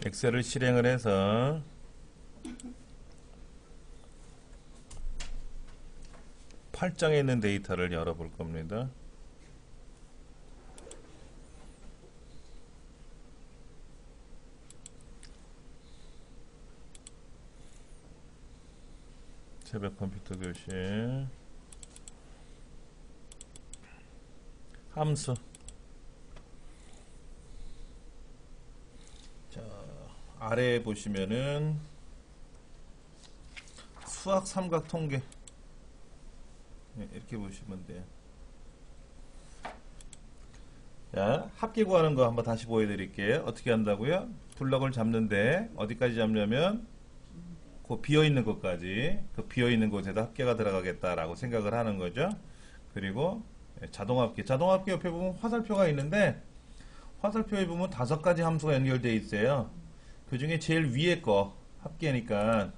엑셀을 실행을 해서 팔장에 있는 데이터를 열어볼 겁니다. 새벽 컴퓨터 교실 함수. 자, 아래에 보시면은 수학 삼각 통계, 네, 이렇게 보시면 돼요. 자, 합계 구하는 거 한번 다시 보여드릴게요. 어떻게 한다고요? 블럭을 잡는데 어디까지 잡냐면 그 비어있는 것까지, 그 비어있는 곳에다 합계가 들어가겠다라고 생각을 하는 거죠. 그리고 자동합계, 자동합계 옆에 보면 화살표가 있는데 화살표에 보면 5가지 함수가 연결되어 있어요. 그 중에 제일 위에 거 합계니까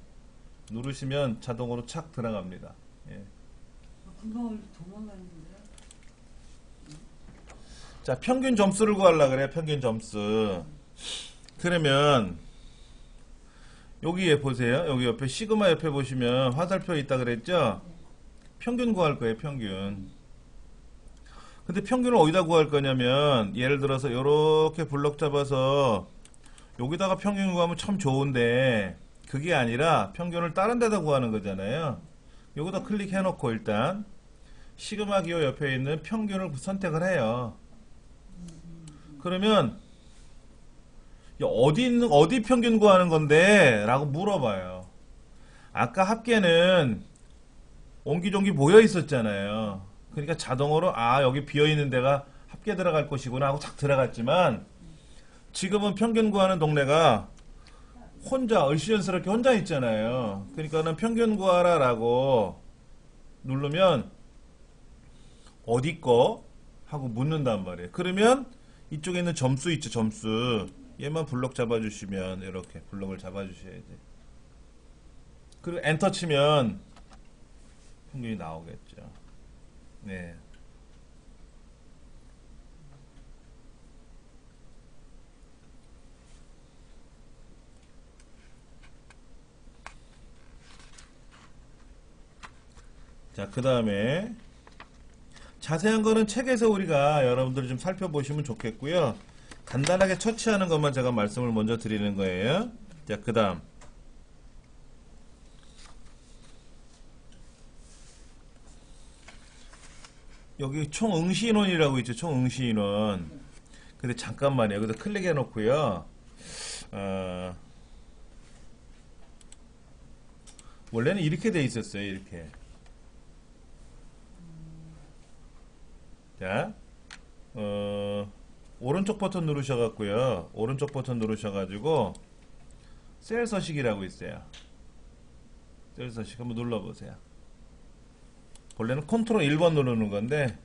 누르시면 자동으로 착 들어갑니다. 예. 금방 도망가는데. 자, 평균 점수를 구하려고 그래요. 평균 점수. 그러면 여기에 보세요. 여기 옆에 시그마 옆에 보시면 화살표 있다 그랬죠? 평균 구할 거예요. 평균. 근데 평균을 어디다 구할 거냐면 예를 들어서 이렇게 블럭 잡아서 여기다가 평균 구하면 참 좋은데 그게 아니라 평균을 다른 데다 구하는 거잖아요. 여기다 클릭해 놓고 일단 시그마 기호 옆에 있는 평균을 선택을 해요. 그러면 어디 평균 구하는 건데? 라고 물어봐요. 아까 합계는 옹기종기 모여 있었잖아요. 그러니까 자동으로 여기 비어있는 데가 합계 들어갈 곳이구나 하고 착 들어갔지만 지금은 평균 구하는 동네가 혼자 얼씨연스럽게 혼자 있잖아요. 그러니까는 평균 구하라 라고 누르면 어디 거? 하고 묻는단 말이에요. 그러면 이쪽에 있는 점수 있죠, 점수. 얘만 블럭 잡아주시면 이렇게 블럭을 잡아주셔야지. 그리고 엔터 치면 평균이 나오겠죠. 네. 자, 그 다음에 자세한 거는 책에서 우리가 여러분들이 좀 살펴보시면 좋겠고요. 간단하게 처치하는 것만 제가 말씀을 먼저 드리는 거예요. 자, 그 다음 여기 총 응시 인원이라고 있죠. 총 응시 인원. 근데 잠깐만요. 여기다 클릭해 놓고요. 원래는 이렇게 돼 있었어요. 이렇게. 자, 오른쪽 버튼 누르셔갖고요. 오른쪽 버튼 누르셔가지고 셀 서식이라고 있어요. 셀 서식 한번 눌러보세요. 원래는 컨트롤 1번 누르는 건데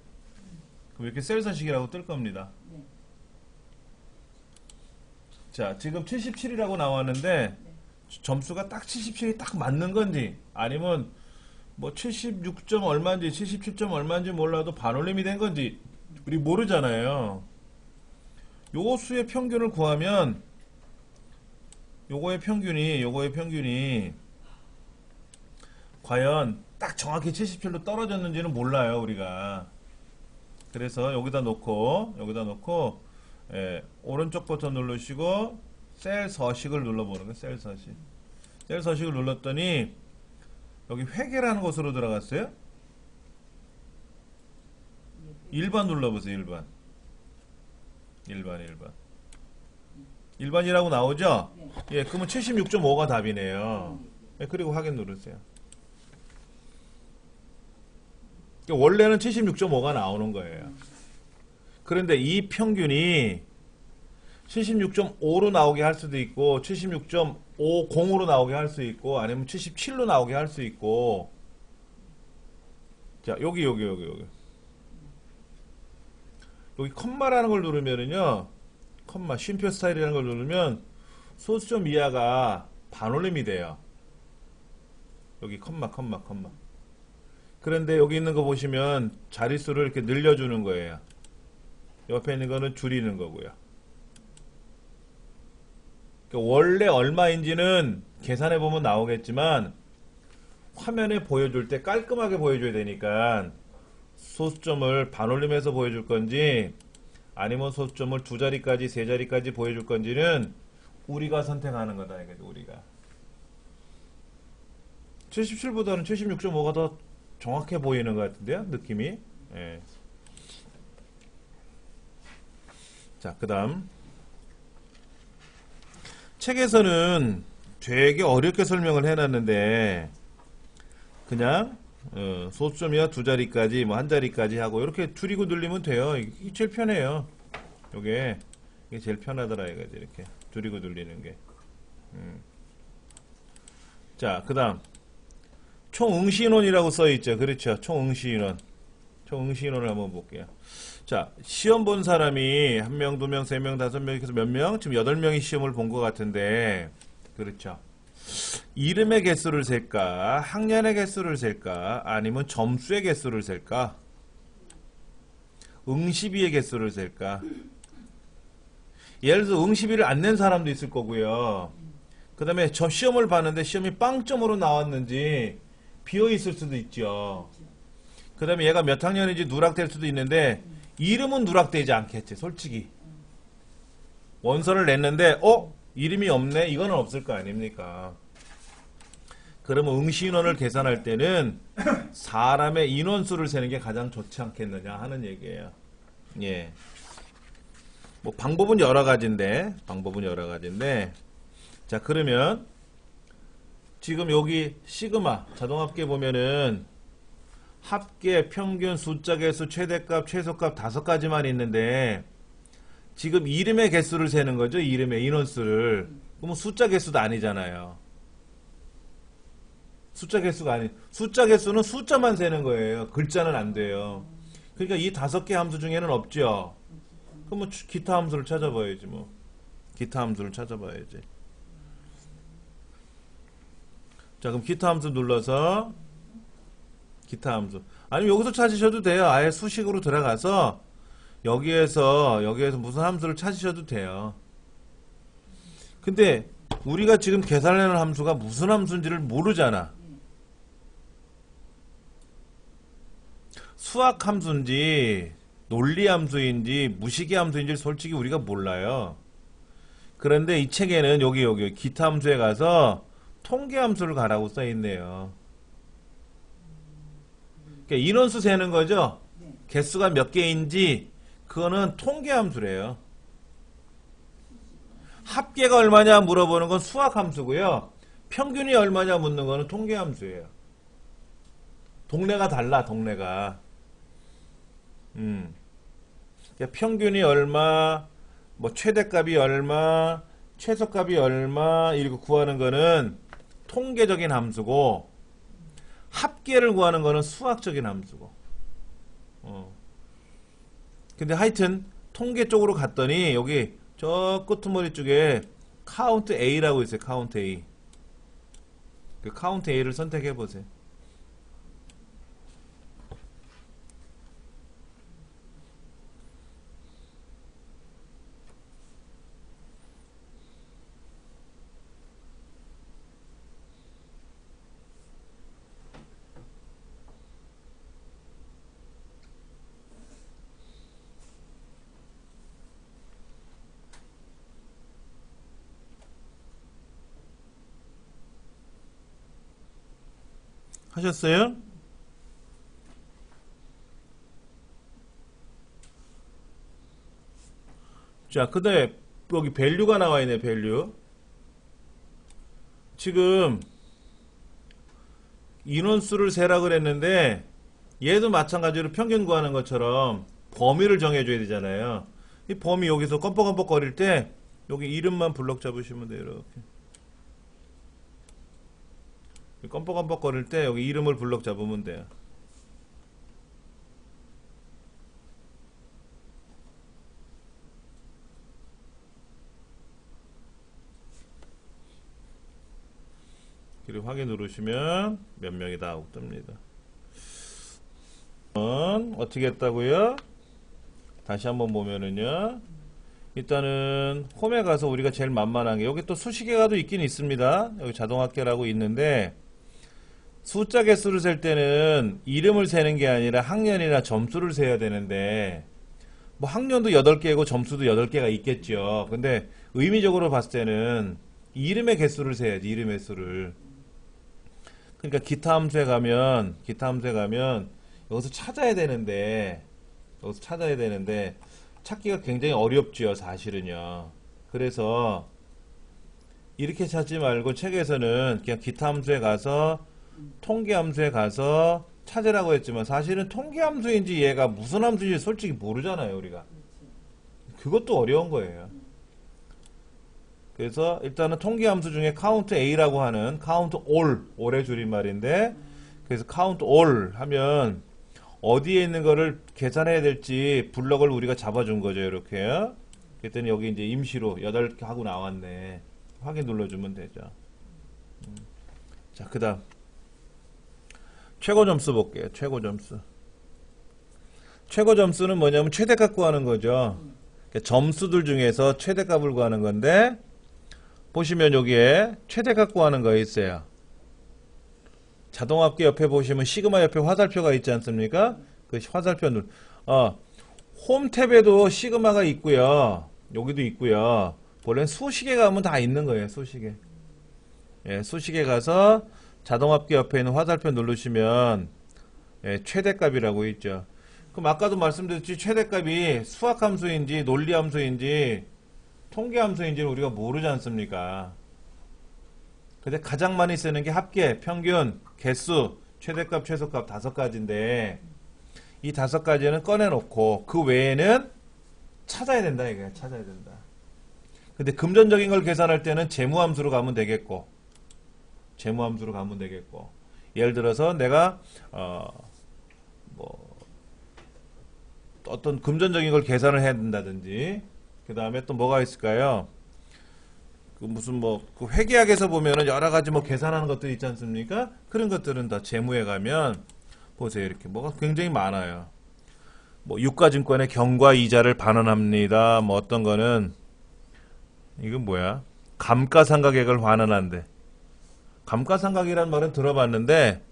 그럼 이렇게 셀 서식이라고 뜰 겁니다. 네. 자, 지금 77이라고 나왔는데 네. 점수가 딱 77이 딱 맞는 건지 아니면 뭐 76점 얼마인지 77점 얼마인지 몰라도 반올림이 된 건지 우리 모르잖아요. 요 수의 평균을 구하면 요거의 평균이 과연 딱 정확히 77로 떨어졌는지는 몰라요, 우리가. 그래서 여기다 놓고 오른쪽 버튼 누르시고 셀 서식을 눌러보는 거예요. 셀 서식. 셀 서식을 눌렀더니 여기 회계라는 곳으로 들어갔어요. 1번 눌러보세요. 1번. 1번이라고 나오죠? 네. 예, 그러면 76.5가 답이네요. 예, 그리고 확인 누르세요. 원래는 76.5가 나오는 거예요. 그런데 이 평균이 76.5로 나오게 할 수도 있고 76.50으로 나오게 할 수 있고 아니면 77로 나오게 할 수 있고. 자, 여기 컴마라는 걸 누르면은요, 컴마 쉼표 스타일이라는 걸 누르면 소수점 이하가 반올림이 돼요. 여기 컴마. 그런데 여기 있는 거 보시면 자릿수를 이렇게 늘려주는 거예요. 옆에 있는 거는 줄이는 거고요. 그러니까 원래 얼마인지는 계산해 보면 나오겠지만 화면에 보여줄 때 깔끔하게 보여줘야 되니까 소수점을 반올림해서 보여줄 건지 아니면 소수점을 두 자리까지 세 자리까지 보여줄 건지는 우리가 선택하는 거다 이거죠. 우리가 77보다는 76.5가 더 정확해 보이는 것 같은데요, 느낌이. 예. 자, 그 다음 책에서는 되게 어렵게 설명을 해놨는데 그냥 소수점이야 두 자리까지 뭐 한 자리까지 하고 이렇게 줄이고 늘리면 돼요. 이게 제일 편해요. 이게 제일 편하더라 이거지. 이렇게 줄이고 늘리는 게. 자, 그 다음 총 응시인원이라고 써있죠. 그렇죠. 총 응시인원. 총 응시인원을 한번 볼게요. 자, 시험 본 사람이 한 명, 두 명, 세 명, 다섯 명, 해서 몇 명? 지금 8명이 시험을 본 것 같은데, 그렇죠. 이름의 개수를 셀까? 학년의 개수를 셀까? 아니면 점수의 개수를 셀까? 응시비의 개수를 셀까? 예를 들어서 응시비를 안 낸 사람도 있을 거고요. 그 다음에 저 시험을 봤는데 시험이 빵점으로 나왔는지 비어 있을 수도 있죠. 그 다음에 얘가 몇 학년인지 누락될 수도 있는데 이름은 누락되지 않겠지, 솔직히. 원서를 냈는데 이름이 없네? 이거는 없을 거 아닙니까? 그러면 응시인원을 계산할 때는 사람의 인원수를 세는 게 가장 좋지 않겠느냐 하는 얘기예요. 예. 뭐 방법은 여러 가지인데 자, 그러면 지금 여기 시그마 자동합계 보면은 합계, 평균, 숫자 개수, 최대값, 최소값 5가지만 있는데 지금 이름의 개수를 세는 거죠. 이름의 인원수를. 그러면 숫자 개수도 아니잖아요. 숫자 개수는 숫자만 세는 거예요. 글자는 안 돼요. 그러니까 이 5개 함수 중에는 없죠. 그럼 뭐 기타 함수를 찾아봐야지 뭐. 기타 함수를 찾아봐야지. 자, 그럼 기타 함수 눌러서 기타 함수. 아니면 여기서 찾으셔도 돼요. 아예 수식으로 들어가서 여기에서 무슨 함수를 찾으셔도 돼요. 근데 우리가 지금 계산하는 함수가 무슨 함수인지를 모르잖아. 수학 함수인지 논리 함수인지 무식이 함수인지 솔직히 우리가 몰라요. 그런데 이 책에는 여기 기타 함수에 가서 통계 함수를 가라고 써 있네요. 그러니까 인원수 세는 거죠. 개수가 몇 개인지 그거는 통계 함수래요. 합계가 얼마냐 물어보는 건 수학 함수고요. 평균이 얼마냐 묻는 거는 통계 함수예요. 동네가 달라, 동네가. 그러니까 평균이 얼마, 뭐 최대값이 얼마, 최소값이 얼마 이렇게 구하는 거는 통계적인 함수고 합계를 구하는 거는 수학적인 함수고. 근데 하여튼 통계 쪽으로 갔더니 여기 저 끄트머리 쪽에 카운트 A라고 있어요. 카운트 A. 그 카운트 A를 선택해 보세요. 하셨어요? 자, 그 다음에 여기 밸류가 나와 있네, 밸류. 지금 인원수를 세라 그랬는데 얘도 마찬가지로 평균 구하는 것처럼 범위를 정해줘야 되잖아요. 이 범위 여기서 껌뻑껌뻑 거릴 때 여기 이름만 블럭 잡으시면 돼요. 이렇게. 껌뻑껌뻑 거릴 때 여기 이름을 블럭 잡으면 돼요. 그리고 확인 누르시면 몇 명이다 하고 뜹니다. 어떻게 했다고요? 다시 한번 보면은요. 일단은 홈에 가서 우리가 제일 만만한 게 여기 또 수식계가도 있긴 있습니다. 여기 자동합계라고 있는데 숫자 개수를 셀 때는 이름을 세는 게 아니라 학년이나 점수를 세야 되는데 뭐 학년도 8개고 점수도 8개가 있겠죠. 근데 의미적으로 봤을 때는 이름의 개수를 세야지. 이름의 수를. 그러니까 기타 함수에 가면 여기서 찾아야 되는데 찾기가 굉장히 어렵지요, 사실은요. 그래서 이렇게 찾지 말고 책에서는 그냥 기타 함수에 가서 통계 함수에 가서 찾으라고 했지만 사실은 통계 함수인지 얘가 무슨 함수인지 솔직히 모르잖아요, 우리가. 그것도 어려운 거예요. 그래서 일단은 통계 함수 중에 count A라고 하는 count all의 줄임말인데 그래서 count all 하면 어디에 있는 거를 계산해야 될지 블럭을 우리가 잡아준 거죠, 이렇게요. 그랬더니 여기 이제 임시로 8개 하고 나왔네. 확인 눌러주면 되죠. 자, 그 다음. 최고 점수 볼게요, 최고 점수. 최고 점수는 뭐냐면 최대값 구하는 거죠. 그러니까 점수들 중에서 최대값을 구하는 건데, 보시면 여기에 최대값 구하는 거 있어요. 자동합계 옆에 보시면 시그마 옆에 화살표가 있지 않습니까? 그 화살표 홈 탭에도 시그마가 있고요. 여기도 있고요. 원래 수식에 가면 다 있는 거예요. 수식에. 예, 수식에 가서 자동합계 옆에 있는 화살표 누르시면 예, 최대값이라고 있죠. 그럼 아까도 말씀드렸지 최대값이 수학함수인지 논리함수인지 통계함수인지를 우리가 모르지 않습니까? 근데 가장 많이 쓰는 게 합계, 평균, 개수, 최대값, 최소값 5가지인데 이 5가지는 꺼내놓고 그 외에는 찾아야 된다 이거야. 찾아야 된다. 근데 금전적인 걸 계산할 때는 재무함수로 가면 되겠고 예를 들어서 내가 어떤 금전적인 걸 계산을 해야 된다든지 그 다음에 또 뭐가 있을까요? 그 무슨 그 회계학에서 보면은 여러 가지 계산하는 것들이 있지 않습니까? 그런 것들은 다 재무에 가면 보세요. 이렇게 뭐가 굉장히 많아요. 유가증권의 경과 이자를 반환합니다. 어떤 거는 이건 뭐야? 감가상각액을 환원한대. 감가상각이라는 말은 들어봤는데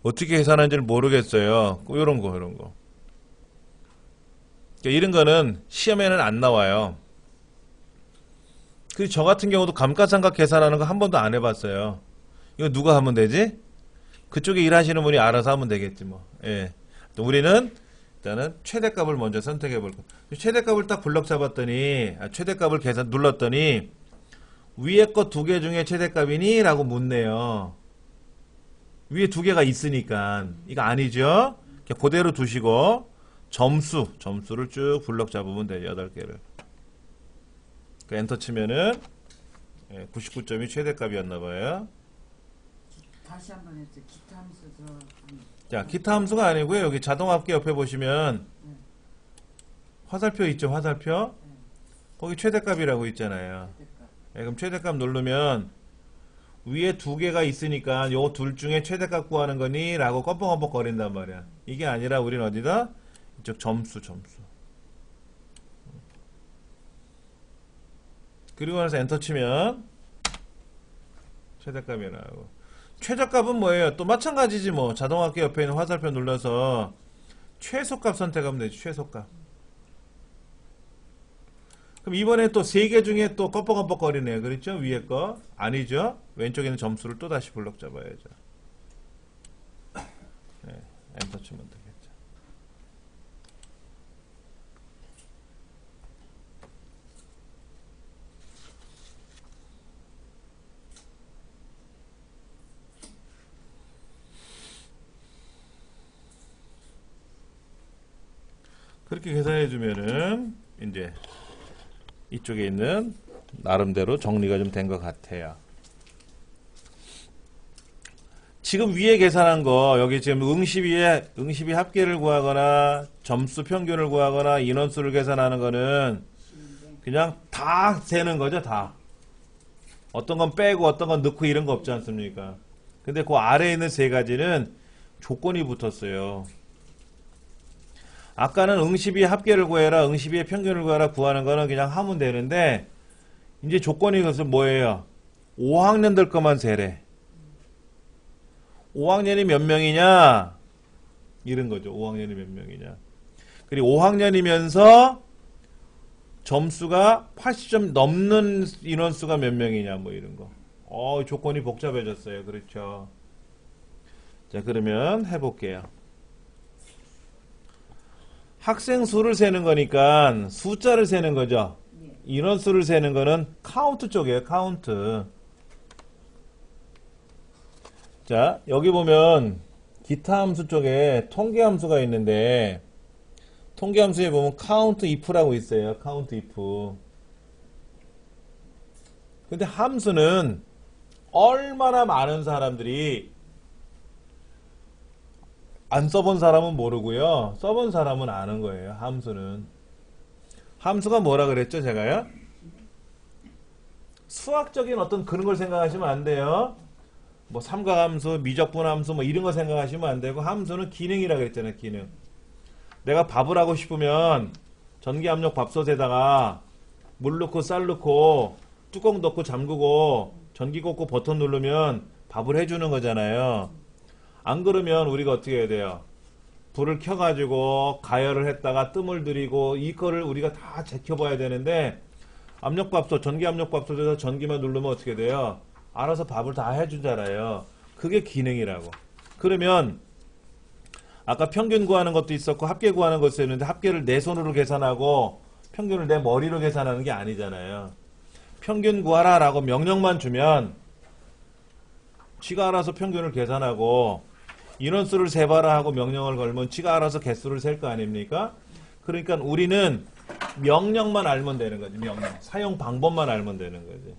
어떻게 계산하는지를 모르겠어요. 이런 거. 그러니까 이런 거는 시험에는 안 나와요. 그리고 저 같은 경우도 감가상각 계산하는 거 한 번도 안 해봤어요. 이거 누가 하면 되지? 그쪽에 일하시는 분이 알아서 하면 되겠지 뭐. 예. 우리는 일단은 최대값을 먼저 선택해 볼 거예요. 최대값을 딱 블럭 잡았더니 최대값을 계산 눌렀더니 위에 거 2개 중에 최대값이니? 라고 묻네요. 위에 2개가 있으니까 이거 아니죠? 그냥 그대로 두시고 점수를 쭉 블럭 잡으면 돼요. 8개를. 엔터 치면은 99점이 최대값이었나봐요. 다시 한번 해주세요. 기타 함수 들어가면. 자, 기타 함수가 아니고요. 여기 자동합계 옆에 보시면 네. 화살표 있죠, 화살표? 네. 거기 최대값이라고 있잖아요. 최대값. 그럼 최대값 누르면 위에 2개가 있으니까 요 둘 중에 최대값 구하는 거니? 라고 껌뻑껌뻑 거린단 말이야. 이게 아니라 우린 어디다? 이쪽 점수. 그리고 나서 엔터 치면 최대값이 나오고 최저값은 뭐예요? 또 마찬가지지 뭐. 자동합계 옆에 있는 화살표 눌러서 최소값 선택하면 되지. 최소값. 그럼 이번에 또 3개 중에 또 껌뻑껌뻑 거리네요. 그렇죠? 위에 거. 아니죠? 왼쪽에 있는 점수를 또 다시 블럭 잡아야죠. 네, 엔터 치면 되겠죠. 그렇게 계산해 주면은 이제 이쪽에 있는 나름대로 정리가 좀 된 것 같아요. 지금 위에 계산한 거 여기 지금 응시비 합계를 구하거나 점수 평균을 구하거나 인원수를 계산하는 거는 그냥 다 세는 거죠. 다. 어떤 건 빼고 어떤 건 넣고 이런 거 없지 않습니까? 근데 그 아래에 있는 3가지는 조건이 붙었어요. 아까는 응시비의 합계를 구해라, 응시비의 평균을 구해라 구하는 거는 그냥 하면 되는데, 이제 조건이 그것은 뭐예요? 5학년들 것만 세래. 5학년이 몇 명이냐? 이런 거죠. 5학년이 몇 명이냐. 그리고 5학년이면서 점수가 80점 넘는 인원수가 몇 명이냐, 뭐 이런 거. 조건이 복잡해졌어요. 그렇죠. 자, 그러면 해볼게요. 학생 수를 세는 거니까 숫자를 세는 거죠. 예. 인원수를 세는 거는 카운트 쪽이에요. 카운트. 자, 여기 보면 기타 함수 쪽에 통계 함수가 있는데, 통계 함수에 보면 count if라고 있어요. count if. 근데 함수는 얼마나 많은 사람들이, 안 써본 사람은 모르고요. 써본 사람은 아는 거예요. 함수는. 함수가 뭐라 그랬죠, 제가요? 수학적인 어떤 그런 걸 생각하시면 안 돼요. 뭐 삼각함수, 미적분함수 뭐 이런 거 생각하시면 안 되고, 함수는 기능이라 그랬잖아요. 기능. 내가 밥을 하고 싶으면 전기압력 밥솥에다가 물 넣고 쌀 넣고 뚜껑 덮고 잠그고 전기 꽂고 버튼 누르면 밥을 해주는 거잖아요. 안 그러면 우리가 어떻게 해야 돼요? 불을 켜가지고 가열을 했다가 뜸을 들이고 이거를 우리가 다 지켜봐야 되는데, 압력밥솥, 전기압력밥솥에서 전기만 누르면 어떻게 돼요? 알아서 밥을 다 해주잖아요. 그게 기능이라고. 그러면 아까 평균 구하는 것도 있었고 합계 구하는 것도 있었는데, 합계를 내 손으로 계산하고 평균을 내 머리로 계산하는 게 아니잖아요. 평균 구하라 라고 명령만 주면 지가 알아서 평균을 계산하고, 인원수를 세봐라 하고 명령을 걸면 지가 알아서 개수를 셀 거 아닙니까? 그러니까 우리는 명령만 알면 되는 거지. 명령. 사용 방법만 알면 되는 거지.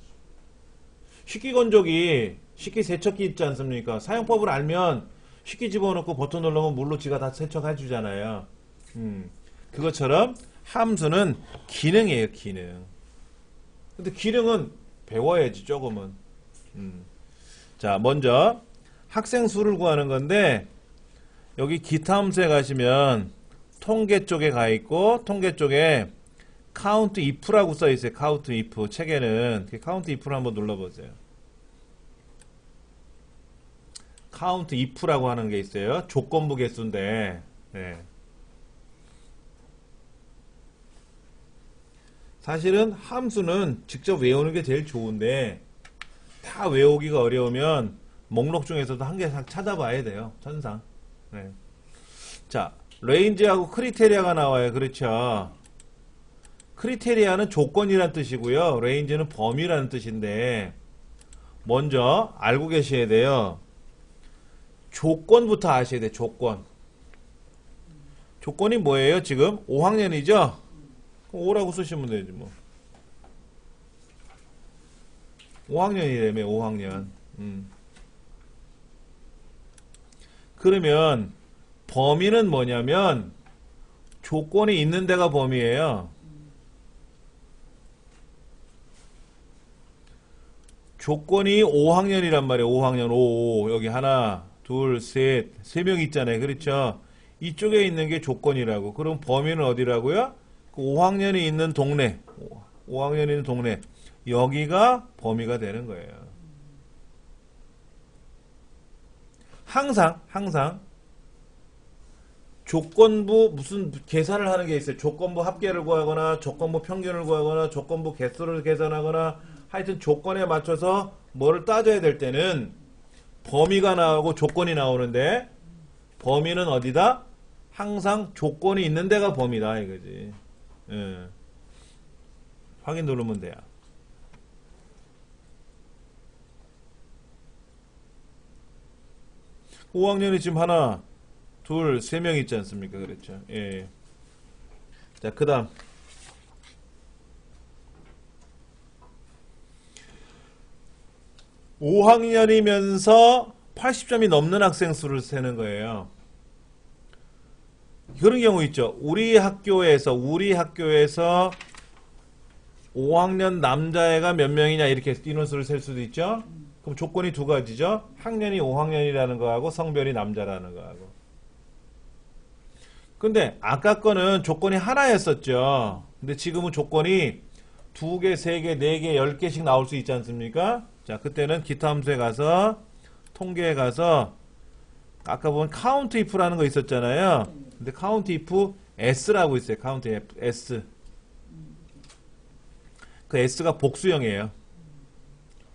식기건조기, 식기세척기 있지 않습니까? 사용법을 알면 식기 집어넣고 버튼 누르면 물로 지가 다 세척해 주잖아요. 그것처럼 함수는 기능이에요. 기능. 근데 기능은 배워야지 조금은. 자, 먼저 학생 수를 구하는 건데, 여기 기타 함수에 가시면 통계 쪽에 가 있고, 통계 쪽에 count if라고 써 있어요. count if. 책에는 count if를 한번 눌러보세요. count if라고 하는 게 있어요. 조건부 개수인데, 네. 사실은 함수는 직접 외우는 게 제일 좋은데, 다 외우기가 어려우면 목록 중에서도 한 개씩 찾아봐야 돼요. 천상. 네. 자, 레인지하고 크리테리아가 나와요. 그렇죠. 크리테리아는 조건이란 뜻이고요. 레인지는 범위라는 뜻인데, 먼저 알고 계셔야 돼요. 조건부터 아셔야 돼요. 조건. 조건이 뭐예요? 지금 5학년이죠? 5라고 쓰시면 되지 뭐. 5학년이라며. 5학년. 그러면 범위는 뭐냐면 조건이 있는 데가 범위예요. 조건이 5학년이란 말이에요. 5학년 5 여기 하나 둘 셋 세 명 있잖아요. 그렇죠? 이쪽에 있는 게 조건이라고. 그럼 범위는 어디라고요? 5학년이 있는 동네. 5학년이 있는 동네. 여기가 범위가 되는 거예요. 항상 조건부 무슨 계산을 하는 게 있어요. 조건부 합계를 구하거나 조건부 평균을 구하거나 조건부 개수를 계산하거나, 하여튼 조건에 맞춰서 뭐를 따져야 될 때는 범위가 나오고 조건이 나오는데, 범위는 어디다? 항상 조건이 있는 데가 범위다 이거지. 예. 확인 누르면 돼요. 5학년이 지금 하나, 둘, 세 명 있지 않습니까? 그랬죠. 예. 자, 그 다음. (5학년이면서) 80점이 넘는 학생 수를 세는 거예요. 그런 경우 있죠. 우리 학교에서 5학년 남자애가 몇 명이냐 이렇게 인원수를 셀 수도 있죠. 그럼 조건이 두 가지죠. 학년이 5학년이라는 거하고 성별이 남자라는 거하고. 근데 아까 거는 조건이 하나였었죠. 근데 지금은 조건이 2개, 3개, 4개, 10개씩 나올 수 있지 않습니까? 자, 그때는 기타 함수에 가서 통계에 가서 아까 보면 count if라는 거 있었잖아요. 근데 count if s라고 있어요. count if s. 그 s가 복수형이에요.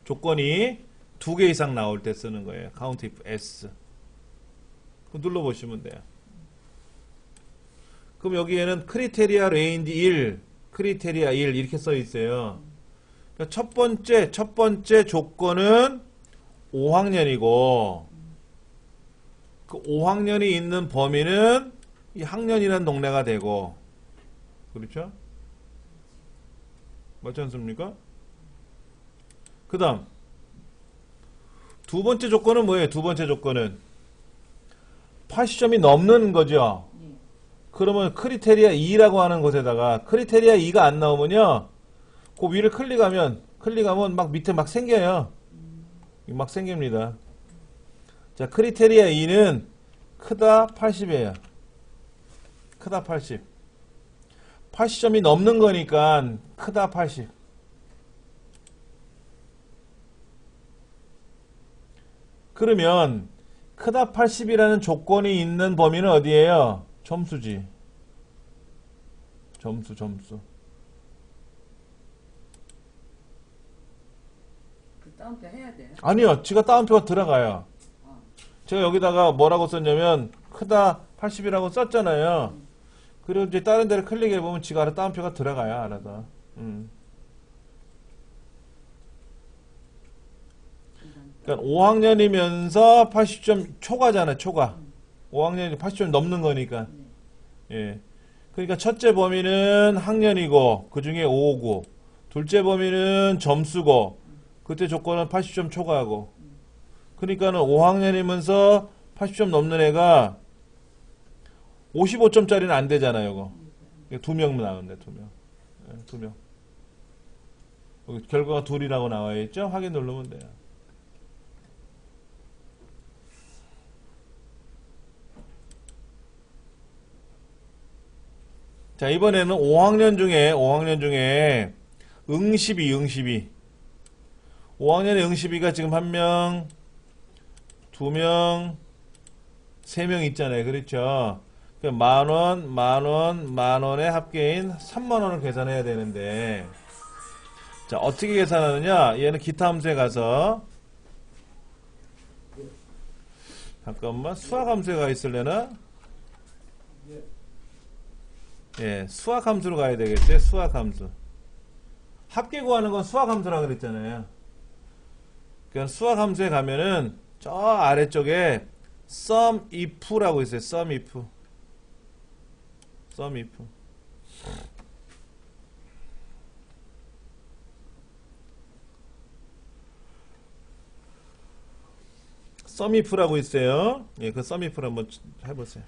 조건이 2개 이상 나올 때 쓰는 거예요. count if s. 눌러보시면 돼요. 그럼 여기에는 크리테리아 레인지 1, 크리테리아 1 이렇게 써 있어요. 그러니까 첫 번째 조건은 5학년이고 그 5학년이 있는 범위는 이 학년이라는 동네가 되고 그렇죠? 맞지 않습니까? 그 다음 두 번째 조건은 뭐예요? 두 번째 조건은 80점이 넘는 거죠. 예. 그러면 크리테리아 2라고 하는 곳에다가 크리테리아 2가 안 나오면요. 그 위를 클릭하면 막 밑에 막 생겨요. 막 생깁니다. 자, 크리테리아 2는 크다 80이에요. 크다 80. 80점이 넘는 거니까 크다 80. 그러면 크다 80이라는 조건이 있는 범위는 어디예요? 점수지. 점수. 그 다운표 해야 돼요? 아니요. 지가 따옴표가 들어가요. 제가 여기다가 뭐라고 썼냐면 크다 80이라고 썼잖아요. 그리고 이제 다른 데를 클릭해보면 지가 알아 따옴표가 들어가요. 알아서. 그러니까 5학년이면서 80점 초과잖아. 초과. 5학년이 80점 넘는 거니까. 예. 그러니까 첫째 범위는 학년이고 그 중에 5고 둘째 범위는 점수고 그때 조건은 80점 초과하고 그러니까는 5학년이면서 80점 넘는 애가 55점짜리는 안 되잖아요. 이거. 2명 나오는데 2명. 예, 2명. 여기 결과가 둘이라고 나와 있죠? 확인 누르면 돼요. 자, 이번에는 5학년 중에 응시비 5학년의 응시비가 지금 1명, 2명, 3명 있잖아요. 그렇죠? 만원의 합계인 3만원을 계산해야 되는데 자, 어떻게 계산하느냐? 얘는 기타 함수에 가서 잠깐만 수학 함수에 가 있을래나? 예, 수학 함수로 가야 되겠죠? 수학 함수. 합계 구하는 건 수학 함수라고 그랬잖아요. 그러니까 수학 함수에 가면은 저 아래쪽에 sum if라고 있어요. sum if. sum if라고 있어요. 예, 그 sum if를 한번 해보세요.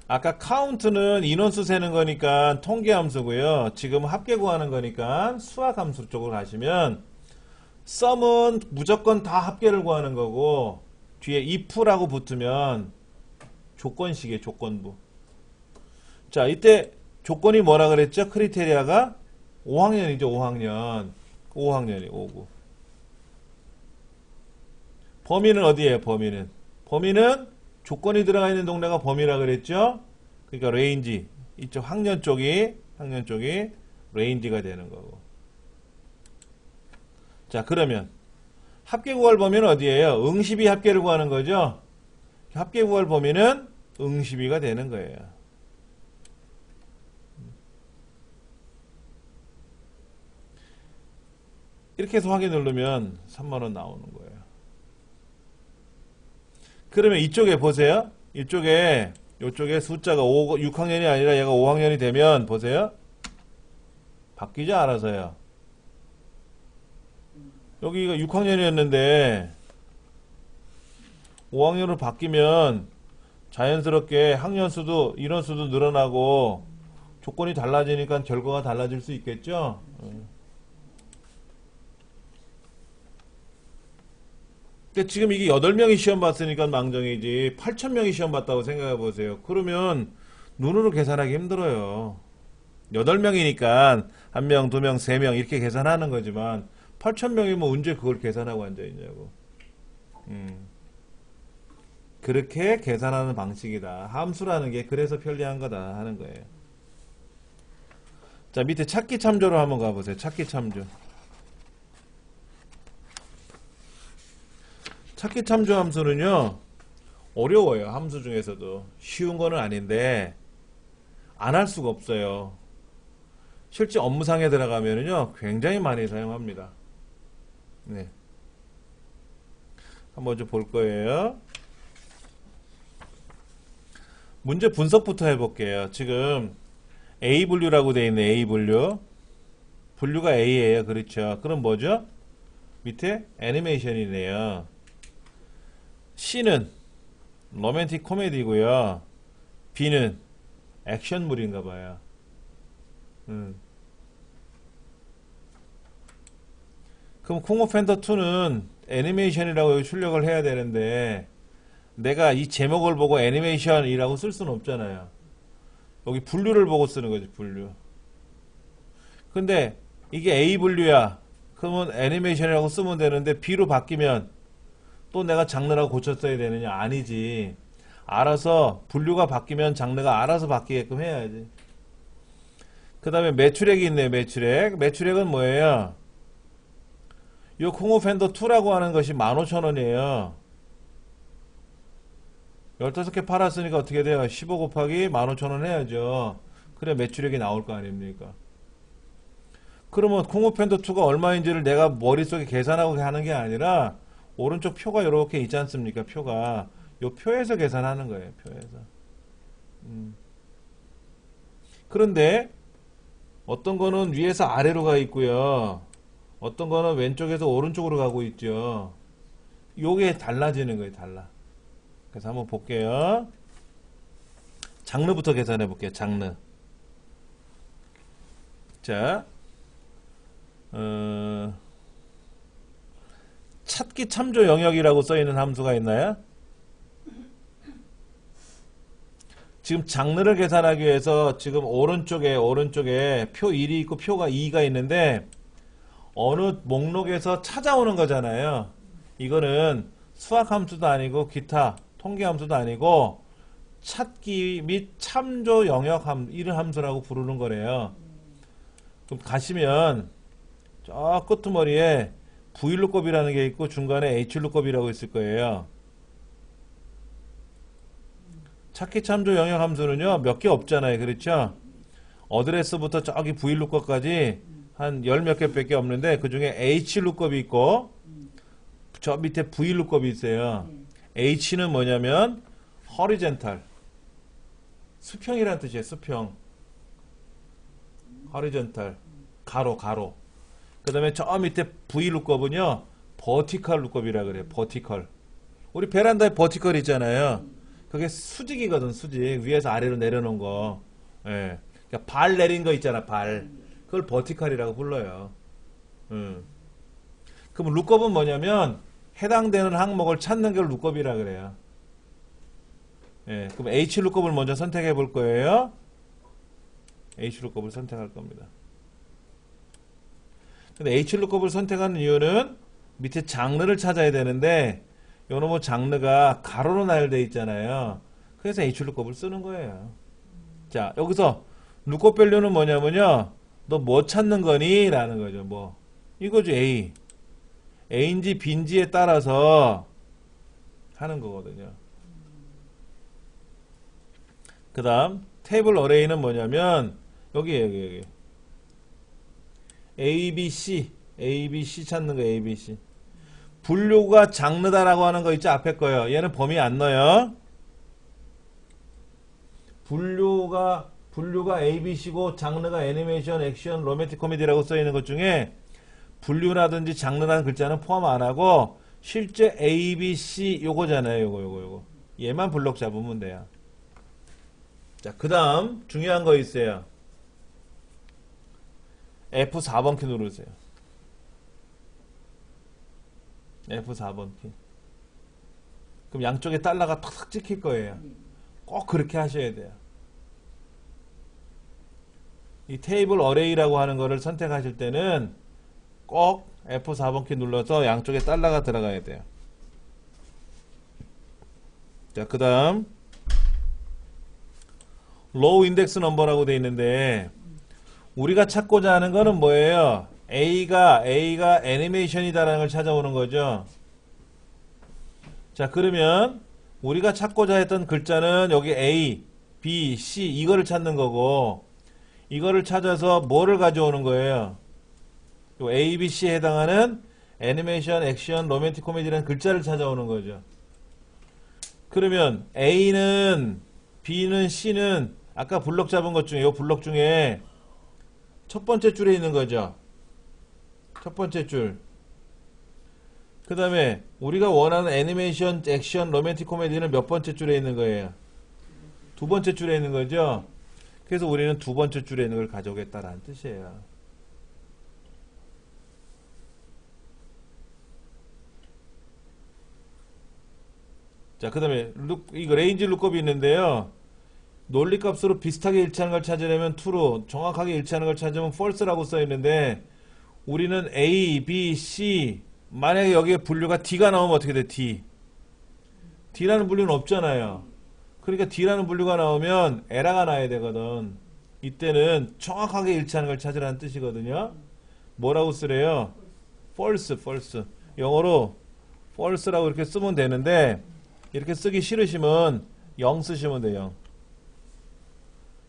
아까 count는 인원수 세는 거니까 통계 함수고요. 지금 합계 구하는 거니까 수학 함수 쪽으로 가시면 sum은 무조건 다 합계를 구하는 거고 뒤에 if라고 붙으면 조건식이에요. 조건부. 자, 이때 조건이 뭐라 그랬죠? 크리테리아가 5학년이죠. 5학년이 5고. 범위는 어디예요? 범위는 조건이 들어가 있는 동네가 범위라 그랬죠? 그러니까 레인지. 이쪽 학년 쪽이 레인지가 되는 거고. 자, 그러면 합계 구할 범위는 어디예요? 응시비 합계를 구하는 거죠? 합계 구할 범위는 응시비가 되는 거예요. 이렇게 해서 확인 누르면 3만원 나오는 거예요. 그러면 이쪽에 보세요. 이쪽에 숫자가 6학년이 아니라 얘가 5학년이 되면 보세요. 바뀌죠, 알아서요. 여기가 6학년이었는데 5학년으로 바뀌면 자연스럽게 학년 수도 인원 수도 늘어나고 조건이 달라지니까 결과가 달라질 수 있겠죠. 근데 지금 이게 8명이 시험 봤으니까 망정이지 8,000명이 시험 봤다고 생각해 보세요. 그러면 눈으로 계산하기 힘들어요. 8명이니까 1명, 2명, 3명 이렇게 계산하는 거지만 8,000명이면 언제 그걸 계산하고 앉아있냐고. 그렇게 계산하는 방식이다. 함수라는 게 그래서 편리한 거다 하는 거예요. 자, 밑에 찾기 참조로 한번 가보세요. 찾기 참조. 찾기 참조 함수는요, 어려워요. 함수 중에서도. 쉬운 거는 아닌데, 안 할 수가 없어요. 실제 업무상에 들어가면은요, 굉장히 많이 사용합니다. 네. 한번 좀 볼 거예요. 문제 분석부터 해볼게요. 지금 A 분류라고 되어 있는 A 분류. 분류가 A예요. 그렇죠. 그럼 뭐죠? 밑에 애니메이션이네요. C는 로맨틱 코미디고요. B는 액션물인가 봐요. 그럼 쿵푸 팬더 2는 애니메이션이라고 출력을 해야 되는데 내가 이 제목을 보고 애니메이션이라고 쓸 수는 없잖아요. 여기 분류를 보고 쓰는 거지, 분류. 근데 이게 A 분류야. 그러면 애니메이션이라고 쓰면 되는데 B로 바뀌면 또 내가 장르라고 고쳤어야 되느냐? 아니지. 알아서 분류가 바뀌면 장르가 알아서 바뀌게끔 해야지. 그 다음에 매출액이 있네요. 매출액. 매출액은 뭐예요? 요 쿵푸 팬더 2라고 하는 것이 15,000원이에요. 15개 팔았으니까 어떻게 돼요? 15 곱하기 15,000원 해야죠. 그래 매출액이 나올 거 아닙니까? 그러면 쿵푸 팬더 2가 얼마인지를 내가 머릿속에 계산하고 하는 게 아니라 오른쪽 표가 이렇게 있지 않습니까? 표가. 요 표에서 계산하는 거예요. 표에서. 그런데 어떤 거는 위에서 아래로 가 있고요. 어떤 거는 왼쪽에서 오른쪽으로 가고 있죠. 요게 달라지는 거예요. 달라. 그래서 한번 볼게요. 장르부터 계산해 볼게요. 장르. 자, 찾기 참조 영역이라고 써있는 함수가 있나요? 지금 장르를 계산하기 위해서 지금 오른쪽에 표 1이 있고 표가 2가 있는데 어느 목록에서 찾아오는 거잖아요. 이거는 수학 함수도 아니고 기타 통계 함수도 아니고 찾기 및 참조 영역 이런 함수라고 부르는 거래요. 그럼 가시면 저 끄트머리에 Vlookup 게 있고 중간에 Hlookup이라고 있을 거예요. 찾기 참조 영역 함수는요 몇 개 없잖아요. 그렇죠? 어드레스부터 저기 Vlookup까지 한 10몇 개밖에 없는데 그 중에 Hlookup이 있고 저 밑에 Vlookup이 있어요. H는 뭐냐면 horizontal 수평이라는 뜻이에요. 수평 horizontal 가로 그 다음에 저 밑에 Vlookup은요 vertical lookup이라 그래요. vertical 우리 베란다에 vertical 있잖아요. 그게 수직이거든. 수직 위에서 아래로 내려놓은 거. 예. 그러니까 발 내린 거 있잖아. 발 그걸 vertical이라고 불러요. 그럼 lookup은 뭐냐면 해당되는 항목을 찾는 걸 lookup이라 그래요. 예, 그럼 Hlookup을 먼저 선택해 볼 거예요. Hlookup을 선택할 겁니다. 근데 Hlookup을 선택하는 이유는 밑에 장르를 찾아야 되는데 요놈의 장르가 가로로 나열되어 있잖아요. 그래서 Hlookup을 쓰는 거예요. 자, 여기서 lookup value는 뭐냐면요. 너 뭐 찾는 거니? 라는 거죠. 뭐 이거죠. A. A인지 B인지에 따라서 하는 거거든요. 그 다음 테이블 어레이는 뭐냐면 여기 A, B, C 찾는 거 A, B, C 분류가 장르다라고 하는 거 있죠. 앞에 거요. 얘는 범위 안 넣어요. 분류가 A, B, C고 장르가 애니메이션, 액션, 로맨틱 코미디라고 써있는 것 중에 분류라든지 장르라는 글자는 포함 안 하고 실제 A, B, C 요거잖아요. 요거 얘만 블록 잡으면 돼요. 자, 그 다음 중요한 거 있어요. F4번 키 누르세요. F4번 키. 그럼 양쪽에 달러가 탁탁 찍힐 거예요. 꼭 그렇게 하셔야 돼요. 이 테이블 어레이라고 하는 거를 선택하실 때는 꼭 F4번 키 눌러서 양쪽에 달러가 들어가야 돼요. 자, 그 다음 로우 인덱스 넘버라고 되어 있는데 우리가 찾고자 하는 거는 뭐예요? A가 애니메이션이다라는 걸 찾아오는 거죠. 자, 그러면 우리가 찾고자 했던 글자는 여기 A, B, C 이거를 찾는 거고 이거를 찾아서 뭐를 가져오는 거예요? 요 A, B, C에 해당하는 애니메이션, 액션, 로맨틱 코미디라는 글자를 찾아오는 거죠. 그러면 A는 B는 C는 아까 블럭 잡은 것 중에 요 블럭 중에 첫 번째 줄에 있는 거죠. 첫 번째 줄. 그 다음에 우리가 원하는 애니메이션, 액션, 로맨틱 코미디는 몇 번째 줄에 있는 거예요? 두 번째 줄에 있는 거죠. 그래서 우리는 두 번째 줄에 있는 걸 가져오겠다라는 뜻이에요. 자, 그 다음에 이거 레인지 룩업이 있는데요. 논리값으로 비슷하게 일치하는 걸 찾으려면 true로, 정확하게 일치하는 걸 찾으면 false라고 써 있는데 우리는 A, B, C 만약에 여기에 분류가 D가 나오면 어떻게 돼? D. D라는 분류는 없잖아요. 그러니까 D라는 분류가 나오면 에러가 나야 되거든. 이때는 정확하게 일치하는 걸 찾으라는 뜻이거든요. 뭐라고 쓰래요? false, false. 영어로 false라고 이렇게 쓰면 되는데 이렇게 쓰기 싫으시면 0 쓰시면 돼요.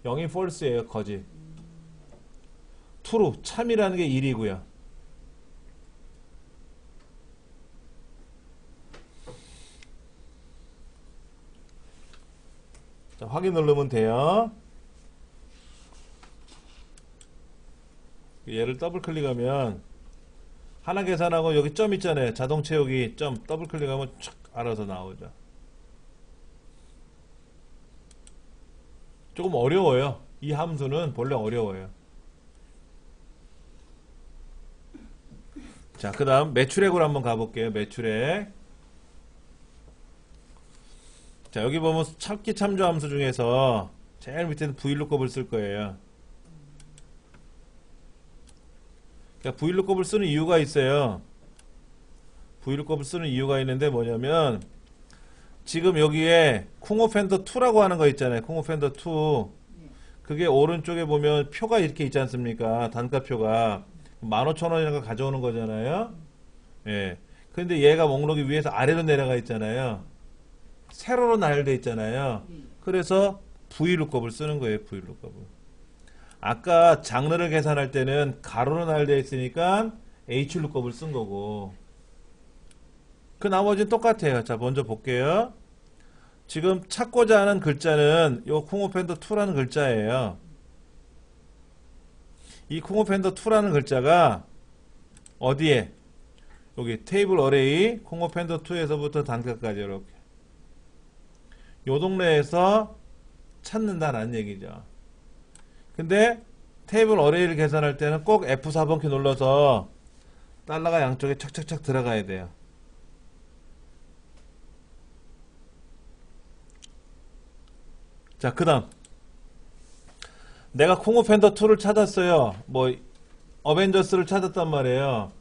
0이 false예요. 거짓. true, 참이라는 게 1이고요. 자, 확인 누르면 돼요. 얘를 더블 클릭하면 하나 계산하고 여기 점 있잖아요. 자동 채우기 점 더블 클릭하면 촥 알아서 나오죠. 조금 어려워요. 이 함수는 본래 어려워요. 자, 그 다음 매출액으로 한번 가볼게요. 매출액. 자, 여기 보면 찾기 참조 함수 중에서 제일 밑에는 vlookup을 쓸 거예요. 그러니까 vlookup을 쓰는 이유가 있어요. vlookup을 쓰는 이유가 있는데 뭐냐면 지금 여기에 쿵오펜더 2라고 하는 거 있잖아요. 쿵오펜더 2. 그게 오른쪽에 보면 표가 이렇게 있지 않습니까? 단가표가 15,000원이라는 거 가져오는 거잖아요. 예. 근데 얘가 목록이 위에서 아래로 내려가 있잖아요. 세로로 나열되어 있잖아요. 그래서 vlookup을 쓰는 거예요. vlookup을. 아까 장르를 계산할 때는 가로로 나열되어 있으니까 hlookup을 쓴 거고 그 나머지는 똑같아요. 자, 먼저 볼게요. 지금 찾고자 하는 글자는 요 쿵오펜더 2라는 글자예요. 이 쿵오펜더 2라는 글자가 어디에? 여기 테이블 어레이 쿵오펜더 2에서부터 단가까지 이렇게 요 동네에서 찾는다는 얘기죠. 근데 테이블 어레이를 계산할 때는 꼭 F4번 키 눌러서 달러가 양쪽에 착착착 들어가야 돼요. 자, 그 다음 내가 쿵오펜더 2를 찾았어요. 뭐 어벤져스를 찾았단 말이에요.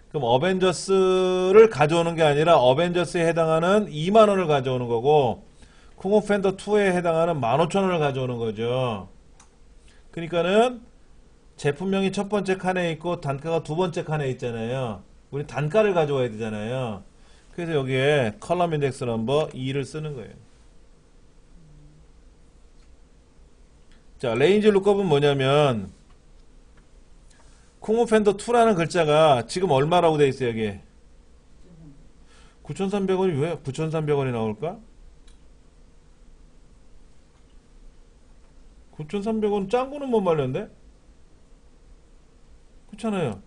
그럼 어벤져스를 가져오는 게 아니라 어벤져스에 해당하는 2만원을 가져오는 거고 쿵오펜더 2에 해당하는 15,000원을 가져오는 거죠. 그러니까는 제품명이 첫 번째 칸에 있고 단가가 두 번째 칸에 있잖아요. 우리 단가를 가져와야 되잖아요. 그래서 여기에 컬럼 인덱스 넘버 2를 쓰는 거예요. 자, 레인지 룩업은 뭐냐면 쿵오펜더 2라는 글자가 지금 얼마라고 돼 있어요, 여기에? 9,300원이 왜 9,300원이 나올까? 9,300원 짱구는 못 말렸는데? 그렇잖아요.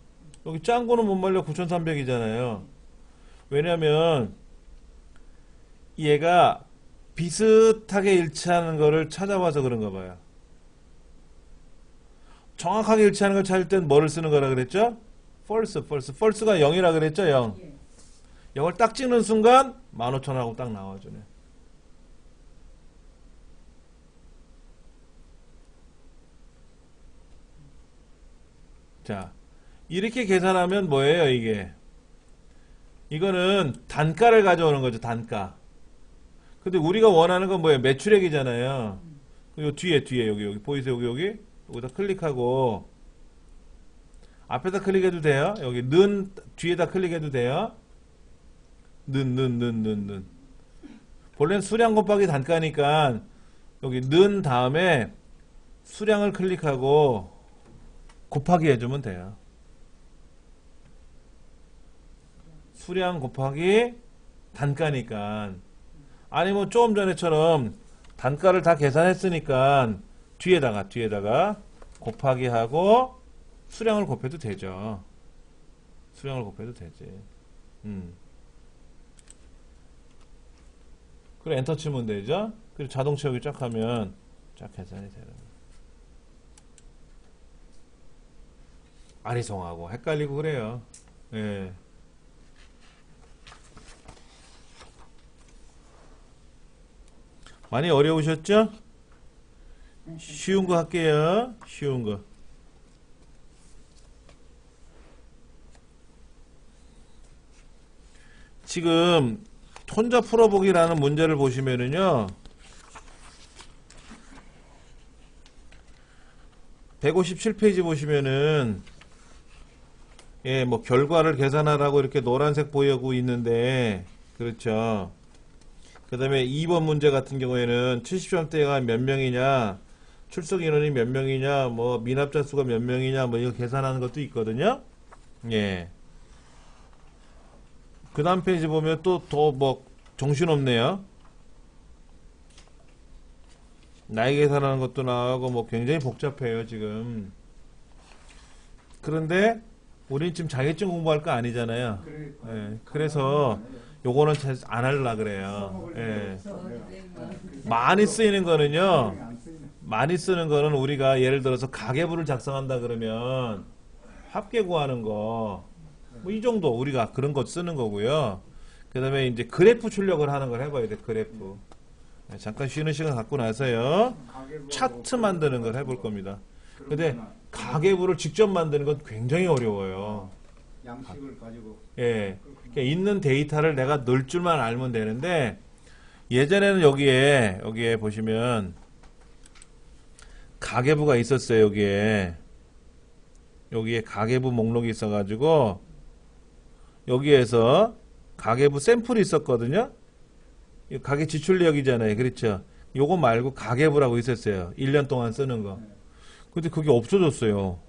여기 짱구는 못 말려 9,300이잖아요. 왜냐면 얘가 비슷하게 일치하는 거를 찾아봐서 그런가 봐요. 정확하게 일치하는 걸 찾을 땐 뭐를 쓰는 거라 그랬죠? false, false. false가 0이라 그랬죠? 0. 이걸 딱 찍는 순간 15,000원하고 딱 나와주네. 자, 이렇게 계산하면 뭐예요, 이게? 이거는 단가를 가져오는 거죠, 단가. 근데 우리가 원하는 건 뭐예요? 매출액이잖아요. 요 뒤에, 여기, 보이세요? 여기다 클릭하고, 앞에다 클릭해도 돼요. 여기, 뒤에다 클릭해도 돼요. 본래는 수량 곱하기 단가니까, 여기, 다음에, 수량을 클릭하고, 곱하기 해주면 돼요. 수량 곱하기 단가니까. 아니 뭐 조금 전에처럼 단가를 다 계산했으니까 뒤에다가 곱하기 하고 수량을 곱해도 되죠. 수량을 곱해도 되지. 그리고 엔터 치면 되죠. 그리고 자동 채우기 쫙 하면 쫙 계산이 되는 거예요. 아리송하고 헷갈리고 그래요. 예. 많이 어려우셨죠? 쉬운 거 할게요. 쉬운 거. 지금 혼자 풀어보기라는 문제를 보시면은요. 157페이지 보시면은 예, 뭐 결과를 계산하라고 이렇게 노란색 보이고 있는데 그렇죠. 그 다음에 2번 문제 같은 경우에는 70점대가 몇 명이냐, 출석 인원이 몇 명이냐, 뭐 미납자 수가 몇 명이냐, 뭐 이거 계산하는 것도 있거든요. 예. 그 다음 페이지 보면 또 더 뭐 정신없네요. 나이 계산하는 것도 나오고 뭐 굉장히 복잡해요 지금. 그런데 우린 지금 자격증 공부할 거 아니잖아요. 예. 그래서 요거는 안 하려고 그래요. 예. 많이 쓰이는 거는요. 많이 쓰는 거는 우리가 예를 들어서 가계부를 작성한다 그러면 합계 구하는 거 뭐 이 정도 우리가 그런 거 쓰는 거고요. 그 다음에 이제 그래프 출력을 하는 걸 해봐야 돼. 그래프. 네, 잠깐 쉬는 시간 갖고 나서요. 차트 만드는 걸 해볼 겁니다. 근데 가계부를 직접 만드는 건 굉장히 어려워요. 양식을 가지고. 예. 그러니까 있는 데이터를 내가 넣을 줄만 알면 되는데 예전에는 여기에 보시면 가계부가 있었어요. 여기에 가계부 목록이 있어가지고 여기에서 가계부 샘플이 있었거든요. 가계 지출 내역이잖아요. 그렇죠. 요거 말고 가계부라고 있었어요. 1년 동안 쓰는 거. 근데 그게 없어졌어요.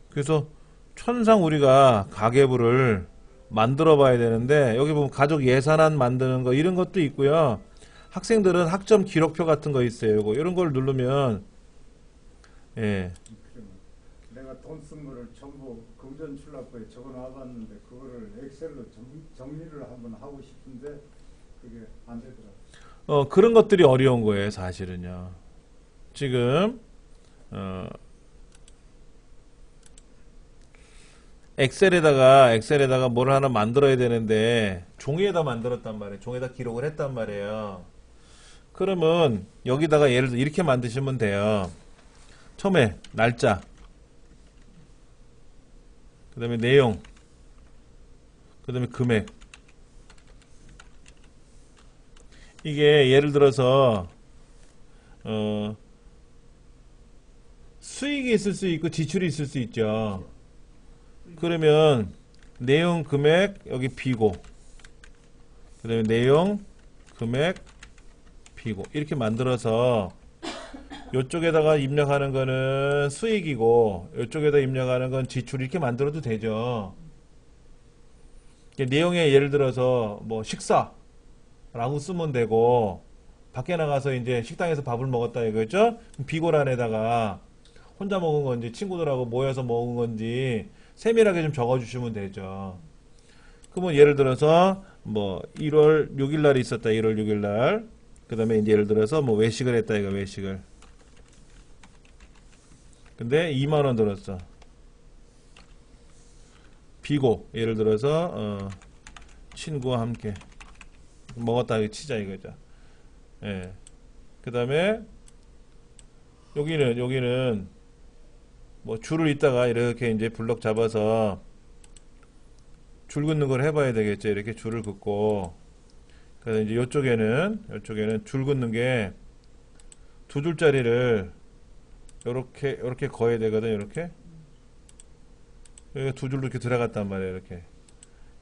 그래서 천상 우리가 가계부를 만들어 봐야 되는데 여기 보면 가족 예산안 만드는 거 이런 것도 있고요. 학생들은 학점 기록표 같은 거 있어요. 요거 이런 걸 누르면 예. 내가 돈 쓴 거를 전부 금전 출납부에 적어 놔봤는데 그거를 엑셀로 정리를 한번 하고 싶은데 그게 안 되더라고요. 그런 것들이 어려운 거예요, 사실은요. 지금 엑셀에다가 뭘 하나 만들어야 되는데 종이에다 만들었단 말이에요. 종이에다 기록을 했단 말이에요. 그러면 여기다가 예를 들어 이렇게 만드시면 돼요. 처음에 날짜, 그 다음에 내용, 그 다음에 금액. 이게 예를 들어서 수익이 있을 수 있고 지출이 있을 수 있죠. 그러면 내용, 금액, 여기 비고, 그 다음에 내용, 금액, 비고 이렇게 만들어서 이쪽에다가 입력하는 거는 수익이고 이쪽에다 입력하는 건 지출 이렇게 만들어도 되죠. 내용에 예를 들어서 뭐 식사라고 쓰면 되고 밖에 나가서 이제 식당에서 밥을 먹었다 이거죠. 비고란에다가 혼자 먹은 건지 친구들하고 모여서 먹은 건지 세밀하게 좀 적어주시면 되죠. 그러면 예를 들어서 뭐 1월 6일 날이 있었다. 1월 6일 날. 그 다음에 이제 예를 들어서 뭐 외식을 했다. 이거 외식을. 근데 2만원 들었어. 비고 예를 들어서 친구와 함께 먹었다 이거 치자 이거죠. 예. 그 다음에 여기는 뭐 줄을 있다가 이렇게 이제 블럭 잡아서 줄 긋는 걸 해봐야 되겠죠. 이렇게 줄을 긋고 그래서 이제 이쪽에는 줄 긋는 게 두 줄짜리를 요렇게 거야 되거든. 이렇게 여기가 두 줄로 이렇게 들어갔단 말이에요. 이렇게.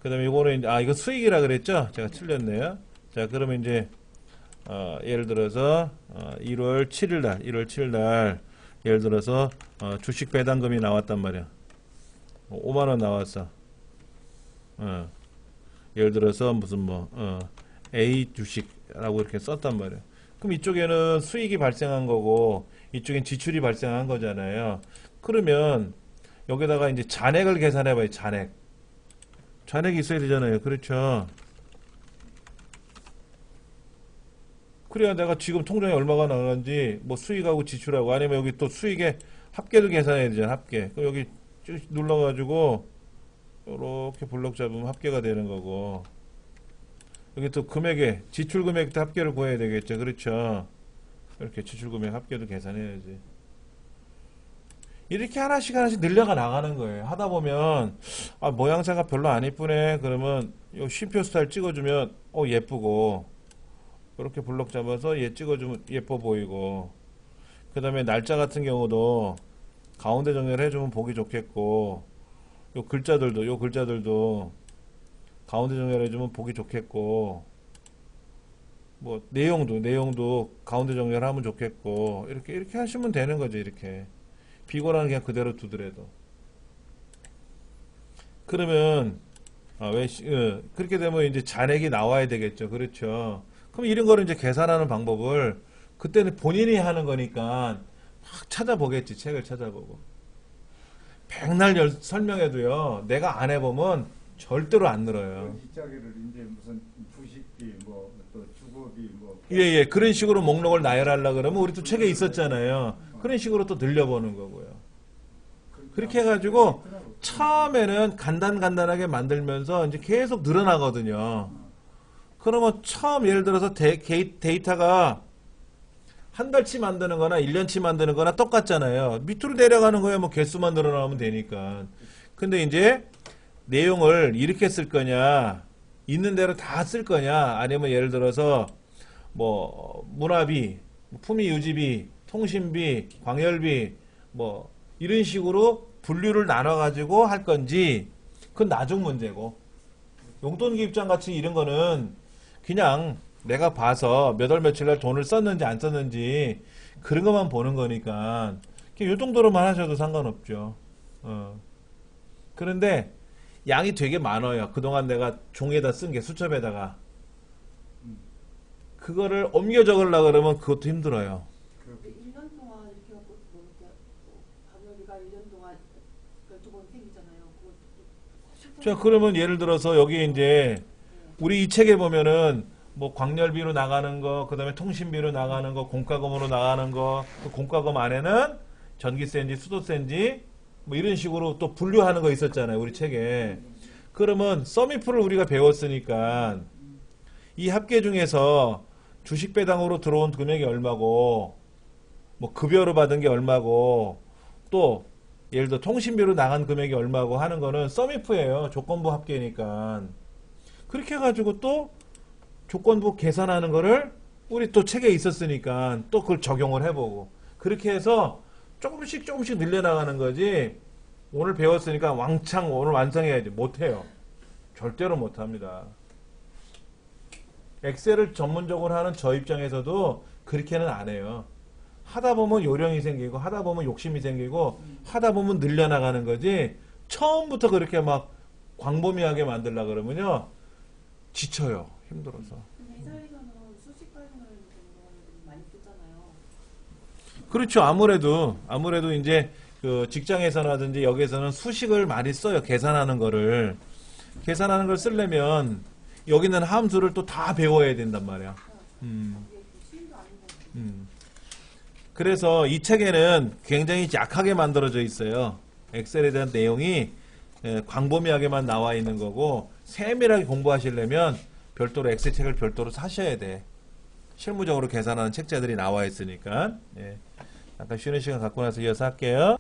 그 다음에 이거는 이거 수익이라 그랬죠? 제가 틀렸네요. 자, 그러면 이제 예를 들어서 1월 7일 날 예를 들어서 주식 배당금이 나왔단 말이야. 5만 원 나왔어. 예를 들어서 무슨 A 주식라고 이렇게 썼단 말이야. 그럼 이쪽에는 수익이 발생한 거고 이쪽엔 지출이 발생한 거잖아요. 그러면 여기다가 이제 잔액을 계산해 봐요. 잔액이 있어야 되잖아요. 그렇죠. 그래야 내가 지금 통장에 얼마가 나가는지 뭐 수익하고 지출하고 아니면 여기 또 수익의 합계를 계산해야 되잖아. 합계. 그럼 여기 쭉 눌러가지고 이렇게 블럭 잡으면 합계가 되는 거고 여기 또 금액에 지출 금액도 합계를 구해야 되겠죠. 그렇죠. 이렇게 지출 금액 합계도 계산해야지. 이렇게 하나씩 늘려가 나가는 거예요. 하다 보면 모양새가 별로 안 이쁘네. 그러면 요 쉼표 스타일 찍어주면 예쁘고 이렇게 블럭 잡아서 얘 찍어주면 예뻐 보이고 그 다음에 날짜 같은 경우도 가운데 정렬 해주면 보기 좋겠고 요 글자들도 가운데 정렬해주면 보기 좋겠고 뭐 내용도 가운데 정렬하면 좋겠고 이렇게 하시면 되는 거죠. 이렇게 비고라는 그냥 그대로 두더라도 그러면 그렇게 되면 이제 잔액이 나와야 되겠죠. 그렇죠. 그럼 이런 거를 이제 계산하는 방법을 그때는 본인이 하는 거니까 막 찾아보겠지. 책을 찾아보고 백날 설명해도요 내가 안 해보면 절대로 안 늘어요. 뒷자리를 이제 무슨 주식비 또 주거비 예 그런 식으로 목록을 나열하려 그러면 우리 또 책에 있었잖아요. 그런 식으로 또 늘려보는 거고요. 그렇게 해가지고 처음에는 간단하게 만들면서 이제 계속 늘어나거든요. 그러면 처음 예를 들어서 데이터가 한 달치 만드는 거나 1년치 만드는 거나 똑같잖아요. 밑으로 내려가는 거야 뭐 개수만 늘어나면 되니까. 근데 이제 내용을 이렇게 쓸 거냐 있는 대로 다 쓸 거냐 아니면 예를 들어서 뭐 문화비, 품위 유지비, 통신비, 광열비 뭐 이런 식으로 분류를 나눠 가지고 할 건지 그건 나중 문제고 용돈기 입장 같이 이런 거는 그냥 내가 봐서 몇 월 며칠 날 돈을 썼는지 안 썼는지 그런 것만 보는 거니까 이 정도로만 하셔도 상관없죠. 그런데 양이 되게 많아요. 그동안 내가 종이에다 쓴 게 수첩에다가 그거를 옮겨 적으려고 그러면 그것도 힘들어요. 1년 동안 이렇게 하고 반열이가 1년 동안 12번 생기잖아요. 자, 그러면 예를 들어서 여기 이제 우리 이 책에 보면은 뭐 광열비로 나가는 거, 그다음에 통신비로 나가는 거, 공과금으로 나가는 거, 그 공과금 안에는 전기세인지 수도세인지 뭐 이런 식으로 또 분류하는 거 있었잖아요. 우리 책에. 그러면 서미프를 우리가 배웠으니까 이 합계 중에서 주식 배당으로 들어온 금액이 얼마고 뭐 급여로 받은 게 얼마고 또 예를 들어 통신비로 나간 금액이 얼마고 하는 거는 서미프예요. 조건부 합계니까. 그렇게 해가지고 또 조건부 계산하는 거를 우리 또 책에 있었으니까 또 그걸 적용을 해보고 그렇게 해서 조금씩 늘려나가는 거지. 오늘 배웠으니까 왕창 오늘 완성해야지. 못해요. 절대로 못합니다. 엑셀을 전문적으로 하는 저 입장에서도 그렇게는 안 해요. 하다 보면 요령이 생기고 하다 보면 욕심이 생기고 하다 보면 늘려나가는 거지. 처음부터 그렇게 막 광범위하게 만들려고 그러면요 지쳐요. 힘들어서. 회사에서는 수식 관련을 많이 쓰잖아요. 그렇죠. 아무래도 이제 그 직장에서라든지 여기에서는 수식을 많이 써요. 계산하는 걸 쓰려면 여기는 함수를 또 다 배워야 된단 말이야. 그래서 이 책에는 굉장히 약하게 만들어져 있어요. 엑셀에 대한 내용이 예, 광범위하게만 나와 있는 거고 세밀하게 공부하시려면 별도로 엑셀책을 별도로 사셔야 돼. 실무적으로 계산하는 책자들이 나와 있으니까. 예. 잠깐 쉬는 시간 갖고 나서 이어서 할게요.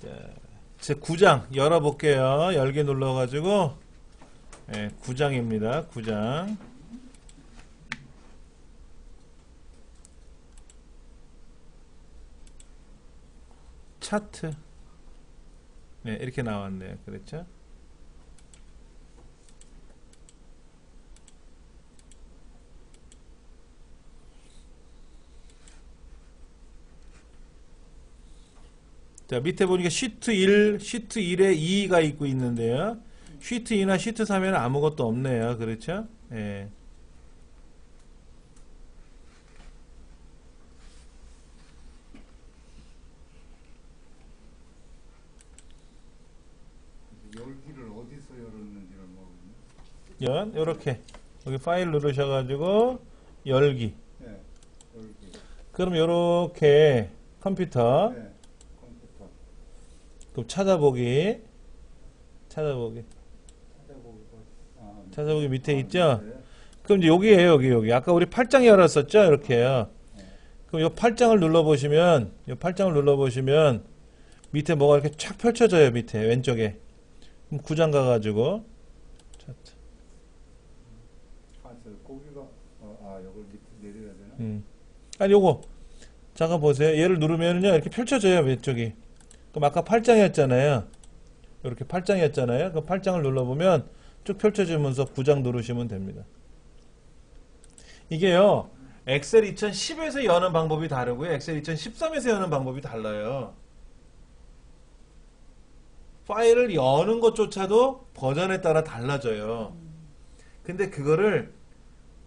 자, 제 9장 열어볼게요. 열개 눌러가지고 9장입니다. 9장. 차트. 네, 이렇게 나왔네요. 그렇죠? 자, 밑에 보니까 시트 1, 시트 1에 2가 있고 있는데요. 시트 2나 시트 3에는 아무것도 없네요. 그렇죠? 예. 열기를 어디서 열었는지를 모르겠네. 요렇게 여기 파일 누르셔가지고 열기. 네, 열기. 그럼 요렇게 컴퓨터 네, 컴퓨터. 그럼 찾아보기 찾아보고. 찾아보기 밑에 있죠? 그럼 이제 여기에요. 여기 아까 우리 8장 열었었죠? 이렇게요. 그럼 요 8장을 눌러보시면 요 8장을 눌러보시면 밑에 뭐가 이렇게 쫙 펼쳐져요. 밑에 왼쪽에. 그럼 9장 가가지고 차트. 거기가 이걸 밑에 내려야 되나? 아니 요거 잠깐 보세요. 얘를 누르면은요 이렇게 펼쳐져요. 왼쪽이. 그럼 아까 8장이었잖아요. 이렇게 8장이었잖아요. 그 8장을 눌러보면 쭉 펼쳐지면서 9장 누르시면 됩니다. 이게요 엑셀 2010에서 여는 방법이 다르고요 엑셀 2013에서 여는 방법이 달라요. 파일을 여는 것조차도 버전에 따라 달라져요. 근데 그거를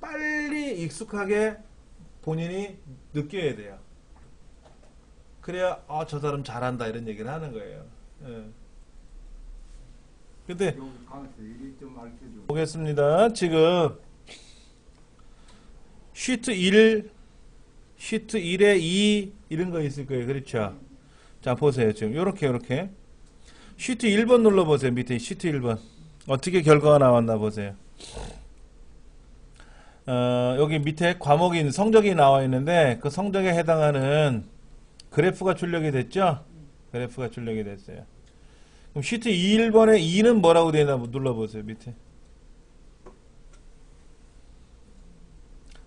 빨리 익숙하게 본인이 느껴야 돼요. 그래야 저 사람 잘한다 이런 얘기를 하는 거예요. 예. 근데 여기 강에서 이리 좀 알려줘. 보겠습니다. 지금 시트 1, 시트 1에 2 이런 거 있을 거예요. 그렇죠? 자 보세요. 지금 요렇게 시트 1번 눌러보세요. 밑에 시트 1번 어떻게 결과가 나왔나 보세요. 여기 밑에 과목인 성적이 나와 있는데 그 성적에 해당하는 그래프가 출력이 됐죠? 그래프가 출력이 됐어요. 그럼 시트 1번에 2는 뭐라고 되어 있나 눌러보세요. 밑에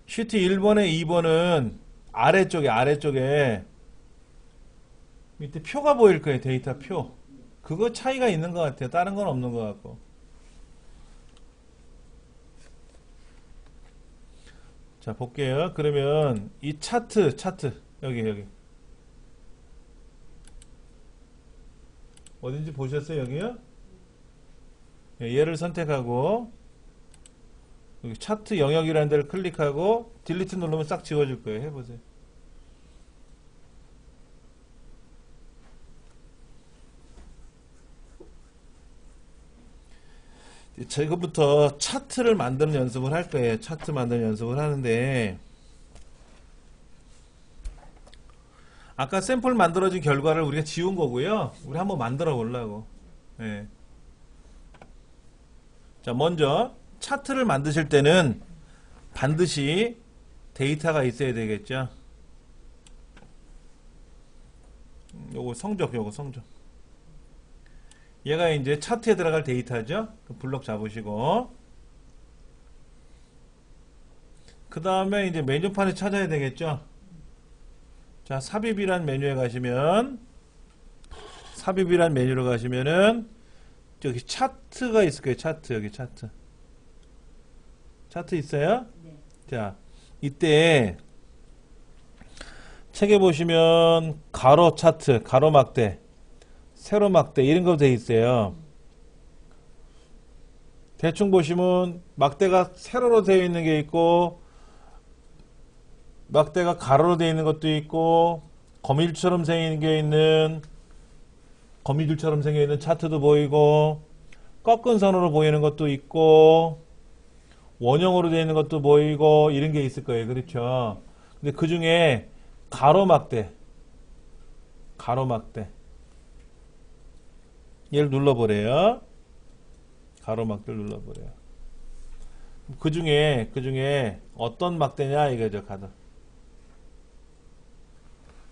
시트 1번에 2번은 아래쪽에 밑에 표가 보일 거예요. 데이터 표. 그거 차이가 있는 것 같아요. 다른 건 없는 것 같고. 자 볼게요. 그러면 이 차트 여기 어딘지 보셨어요? 여기요? 얘를 선택하고 여기 차트 영역이라는 데를 클릭하고 딜리트 누르면 싹 지워질 거예요. 해보세요. 지금부터 차트를 만드는 연습을 할 거예요. 차트 만드는 연습을 하는데 아까 샘플 만들어진 결과를 우리가 지운 거고요. 우리 한번 만들어 보려고. 네. 자, 먼저 차트를 만드실 때는 반드시 데이터가 있어야 되겠죠. 요거 성적. 얘가 이제 차트에 들어갈 데이터죠. 그 블록 잡으시고 그 다음에 이제 메뉴판에 찾아야 되겠죠. 자, 삽입이란 메뉴에 가시면 삽입이란 메뉴로 가시면은 저기 차트가 있을 거예요. 차트 여기 차트 있어요? 네. 자, 이때 책에 보시면 가로 차트, 가로막대, 세로막대 이런 거 돼 있어요. 대충 보시면 막대가 세로로 되어 있는 게 있고 막대가 가로로 되어 있는 것도 있고 거미줄처럼 생긴 차트도 보이고 꺾은 선으로 보이는 것도 있고 원형으로 되어 있는 것도 보이고 이런 게 있을 거예요. 그렇죠? 근데 그 중에 가로막대 얘를 눌러보래요. 가로막대를 눌러보래요. 그 중에 어떤 막대냐 이거죠, 카드.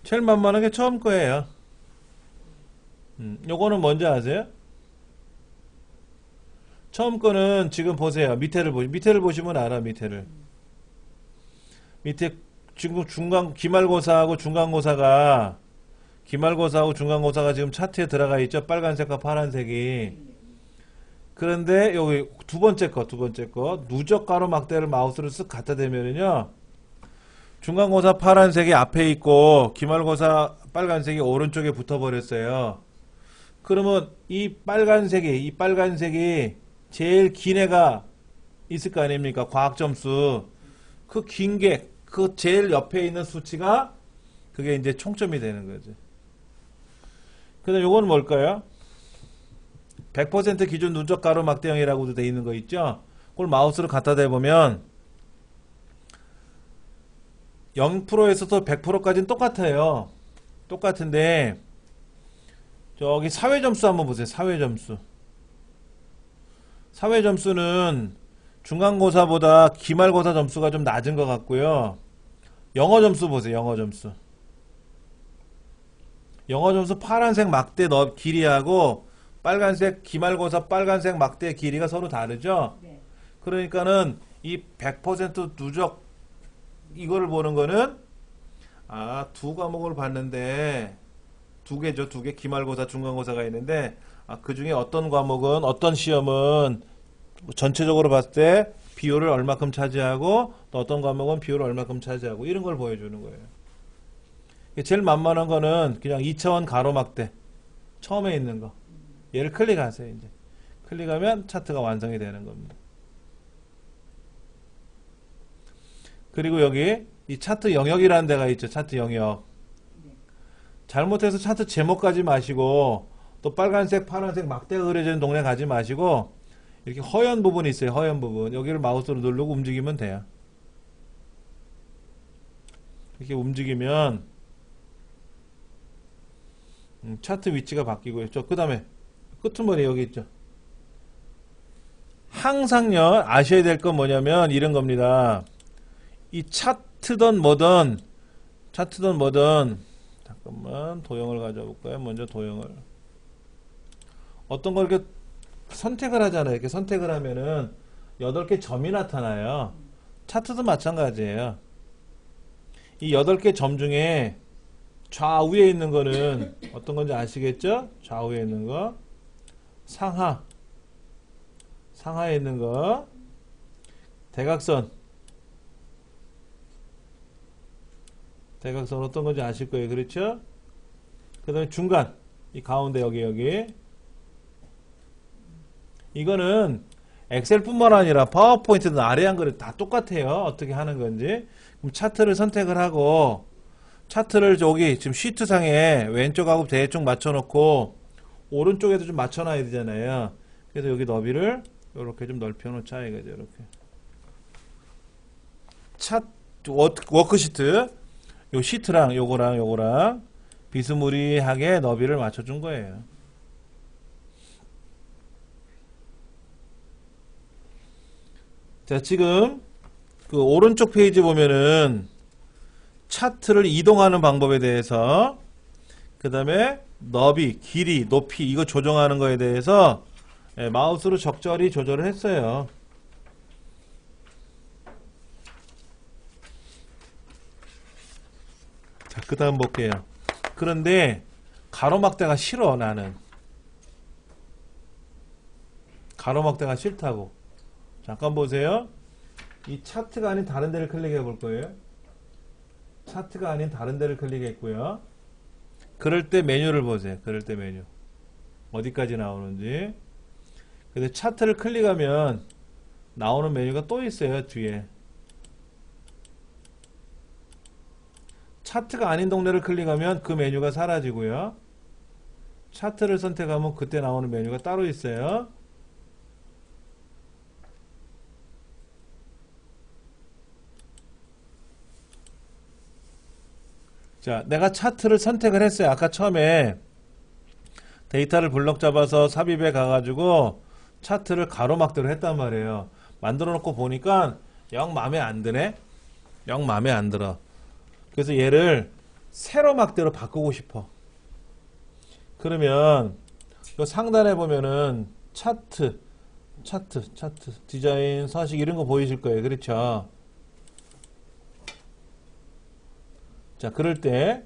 제일 만만한 게 처음 거예요. 요거는 뭔지 아세요? 처음 거는 지금 보세요. 밑에를 보시면 알아, 밑에 지금 기말고사하고 중간고사가 지금 차트에 들어가 있죠. 빨간색과 파란색이. 그런데 여기 두 번째 거 누적 가로막대를 마우스로 쓱 갖다 대면은요. 중간고사 파란색이 앞에 있고 기말고사 빨간색이 오른쪽에 붙어버렸어요. 그러면 이 빨간색이 제일 긴 애가 있을 거 아닙니까? 과학점수. 그 긴 게, 그 제일 옆에 있는 수치가 그게 이제 총점이 되는 거지. 그 다음 요거는 뭘까요? 100% 기준 누적 가로막대형이라고도 돼 있는 거 있죠? 그걸 마우스로 갖다 대보면 0%에서도 100%까지는 똑같아요. 똑같은데 저기 사회점수 한번 보세요. 사회점수는 중간고사보다 기말고사 점수가 좀 낮은 것 같고요. 영어점수 보세요. 영어점수 파란색 막대 길이하고 빨간색 기말고사 빨간색 막대 길이가 서로 다르죠. 네. 그러니까는 이 100% 누적 이거를 보는 거는 두 과목을 봤는데 두 개 기말고사 중간고사가 있는데 그 중에 어떤 과목은 어떤 시험은 전체적으로 봤을 때 비율을 얼마큼 차지하고 또 어떤 과목은 비율을 얼마큼 차지하고 이런 걸 보여주는 거예요. 제일 만만한 거는 그냥 2차원 가로막대 처음에 있는 거 얘를 클릭하세요. 이제 클릭하면 차트가 완성이 되는 겁니다. 그리고 여기 이 차트 영역이라는 데가 있죠. 차트 영역. 잘못해서 차트 제목 가지 마시고 또 빨간색 파란색 막대가 그려진 동네 가지 마시고 이렇게 허연 부분이 있어요. 허연 부분. 여기를 마우스로 누르고 움직이면 돼요. 이렇게 움직이면 차트 위치가 바뀌고 있죠. 그 다음에 끄트머리 여기 있죠. 항상요 아셔야 될 건 뭐냐면 이런 겁니다. 이 차트든 뭐든 잠깐만 도형을 가져볼까요? 먼저 도형을 어떤 걸 이렇게 선택을 하잖아요. 이렇게 선택을 하면은 8개 점이 나타나요. 차트도 마찬가지예요. 이 8개 점 중에 좌우에 있는 거는 어떤 건지 아시겠죠? 좌우에 있는 거 상하에 있는 거 대각선 어떤 건지 아실 거예요. 그렇죠? 그 다음에 중간 이 가운데 여기 이거는 엑셀뿐만 아니라 파워포인트든 아래 한글은 다 똑같아요. 어떻게 하는 건지. 그럼 차트를 선택을 하고 차트를 저기 지금 시트상에 왼쪽하고 대충 맞춰놓고 오른쪽에도 좀 맞춰놔야 되잖아요. 그래서 여기 너비를 이렇게 좀 넓혀놓자 이거죠. 이렇게 워크시트 요 시트랑 요거랑 비스무리하게 너비를 맞춰준 거예요. 자, 지금 그 오른쪽 페이지 보면은 차트를 이동하는 방법에 대해서 그 다음에 너비, 길이, 높이 이거 조정하는 거에 대해서 마우스로 적절히 조절을 했어요. 자, 그 다음 볼게요. 그런데 가로막대가 싫어. 나는 가로막대가 싫다고. 잠깐 보세요. 이 차트가 아닌 다른 데를 클릭해 볼 거예요. 차트가 아닌 다른 데를 클릭했고요. 그럴 때 메뉴를 보세요. 그럴 때 메뉴 어디까지 나오는지. 근데 차트를 클릭하면 나오는 메뉴가 또 있어요. 뒤에 차트가 아닌 동네를 클릭하면 그 메뉴가 사라지고요. 차트를 선택하면 그때 나오는 메뉴가 따로 있어요. 자, 내가 차트를 선택을 했어요. 아까 처음에 데이터를 블럭 잡아서 삽입해 가가지고 차트를 가로막대로 했단 말이에요. 만들어 놓고 보니까 영 마음에 안 드네? 영 마음에 안 들어. 그래서 얘를 세로막대로 바꾸고 싶어. 그러면 이 상단에 보면은 차트, 디자인, 서식 이런 거 보이실 거예요. 그렇죠? 자, 그럴 때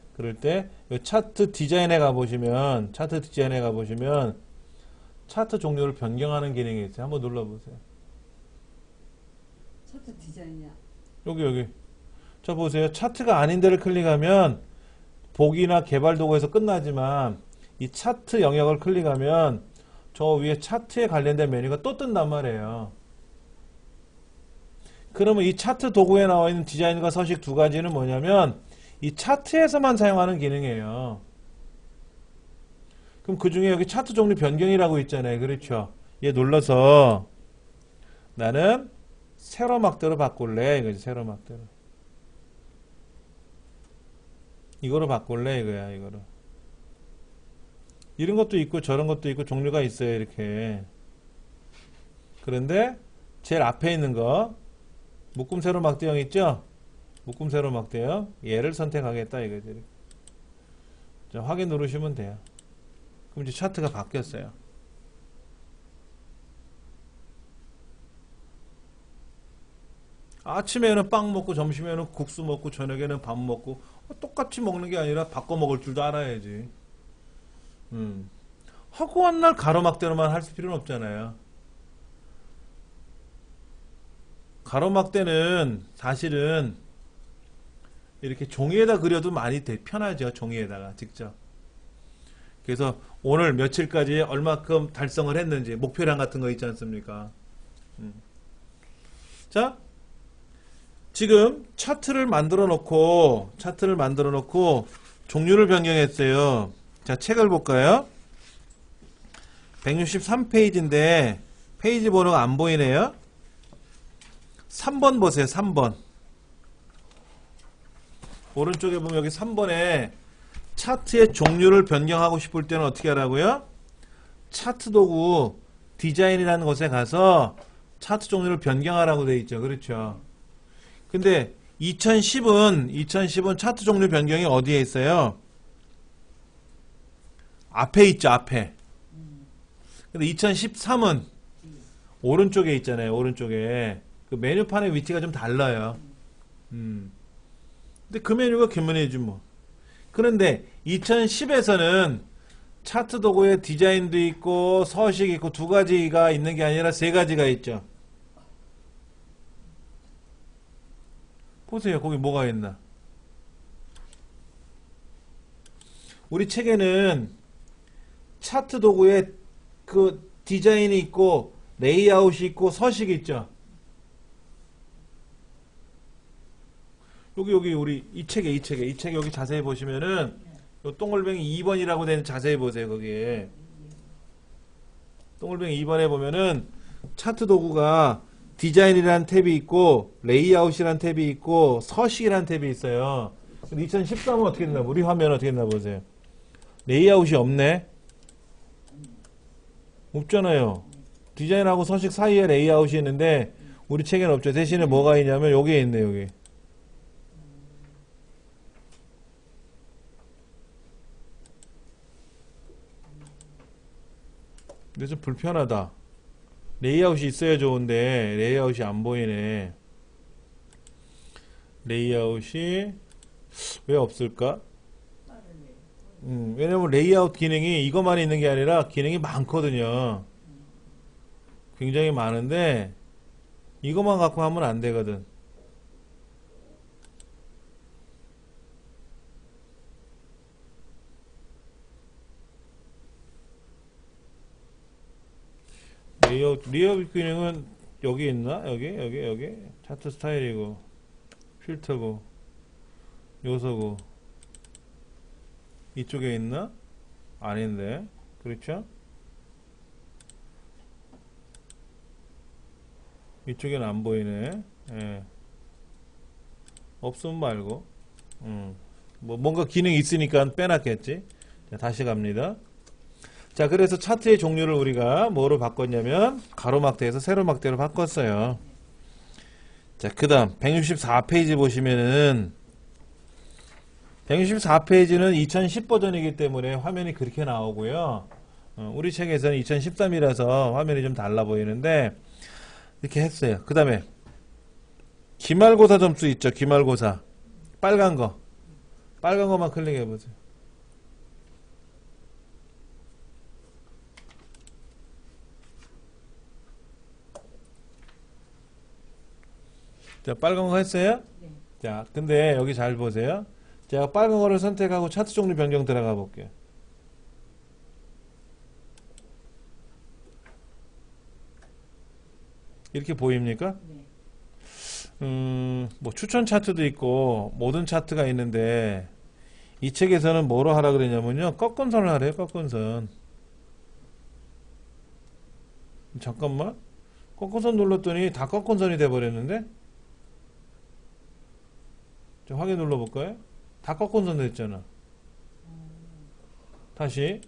이 차트 디자인에 가보시면 차트 종류를 변경하는 기능이 있어요. 한번 눌러보세요. 차트 디자인이야. 여기. 자, 보세요. 차트가 아닌 데를 클릭하면 보기나 개발 도구에서 끝나지만 이 차트 영역을 클릭하면 저 위에 차트에 관련된 메뉴가 또 뜬단 말이에요. 그러면 이 차트 도구에 나와 있는 디자인과 서식 두 가지는 뭐냐면 이 차트에서만 사용하는 기능이에요. 그럼 그 중에 여기 차트 종류 변경이라고 있잖아요. 그렇죠? 얘 눌러서 나는 세로막대로 바꿀래. 이거지, 세로막대로. 이거로 바꿀래. 이거야, 이거로. 이런 것도 있고 저런 것도 있고 종류가 있어요. 이렇게. 그런데 제일 앞에 있는 거 묶음 세로막대형 있죠? 묶음 세로막대형 얘를 선택하겠다 이거지. 자, 확인 누르시면 돼요. 그럼 이제 차트가 바뀌었어요. 아침에는 빵 먹고 점심에는 국수 먹고 저녁에는 밥 먹고 똑같이 먹는 게 아니라 바꿔 먹을 줄도 알아야지. 하고 한 날 가로막대로만 할 필요는 없잖아요. 가로막대는 사실은 이렇게 종이에다 그려도 많이 편하죠. 종이에다가 직접. 그래서 오늘 며칠까지 얼마큼 달성을 했는지 목표량 같은 거 있지 않습니까? 자, 지금 차트를 만들어 놓고 종류를 변경했어요. 자, 책을 볼까요? 163페이지인데 페이지 번호가 안 보이네요. 3번 보세요. 3번. 오른쪽에 보면 여기 3번에 차트의 종류를 변경하고 싶을 때는 어떻게 하라고요? 차트 도구 디자인이라는 곳에 가서 차트 종류를 변경하라고 되어 있죠. 그렇죠? 근데 2010은 차트 종류 변경이 어디에 있어요? 앞에 있죠. 앞에. 근데 2013은 오른쪽에 있잖아요. 오른쪽에. 그 메뉴판의 위치가 좀 달라요. 근데 그 메뉴가 견면이지 뭐. 그런데 2010에서는 차트 도구에 디자인도 있고 서식이 있고 두 가지가 있는 게 아니라 세 가지가 있죠. 보세요. 거기 뭐가 있나. 우리 책에는 차트 도구에 그 디자인이 있고 레이아웃이 있고 서식이 있죠. 여기 우리 이 책에 여기 자세히 보시면은 요 동글뱅이 2번이라고 된 자세히 보세요. 거기에 동글뱅이 2번에 보면은 차트 도구가 디자인이라는 탭이 있고 레이아웃이라는 탭이 있고 서식이라는 탭이 있어요. 근데 2013은 어떻게 됐나? 우리 화면 어떻게 됐나 보세요. 레이아웃이 없네. 없잖아요. 디자인하고 서식 사이에 레이아웃이 있는데 우리 책에는 없죠. 대신에 뭐가 있냐면 여기에 있네. 여기. 근데 좀 불편하다. 레이아웃이 있어야 좋은데 레이아웃이 안 보이네. 레이아웃이 왜 없을까? 왜냐면 레이아웃 기능이 이것만 있는 게 아니라 기능이 많거든요. 굉장히 많은데 이것만 갖고 하면 안 되거든. 레이아웃 기능은 여기 있나? 여기 차트 스타일이고 필터고 요소고 이쪽에 있나? 아닌데. 그렇죠? 이쪽에는 안 보이네. 예. 없으면 말고. 뭐 뭔가 기능이 있으니까 빼놨겠지. 자, 다시 갑니다. 자, 그래서 차트의 종류를 우리가 뭐로 바꿨냐면 가로막대에서 세로막대로 바꿨어요. 자, 그 다음 164페이지 보시면은 164페이지는 2010 버전이기 때문에 화면이 그렇게 나오고요. 우리 책에서는 2013이라서 화면이 좀 달라 보이는데 이렇게 했어요. 그 다음에 기말고사 점수 있죠. 기말고사 빨간 거만 클릭해 보세요. 자, 빨간 거 했어요? 네. 자, 근데 여기 잘 보세요. 제가 빨간 거를 선택하고 차트 종류 변경 들어가 볼게요. 이렇게 보입니까? 네. 뭐 추천 차트도 있고 모든 차트가 있는데 이 책에서는 뭐로 하라 그러냐면요. 꺾은 선을 하래요. 꺾은 선. 잠깐만. 꺾은 선 눌렀더니 다 꺾은 선이 돼 버렸는데? 좀 확인 눌러볼까요? 다 꺾은 선 됐잖아. 다시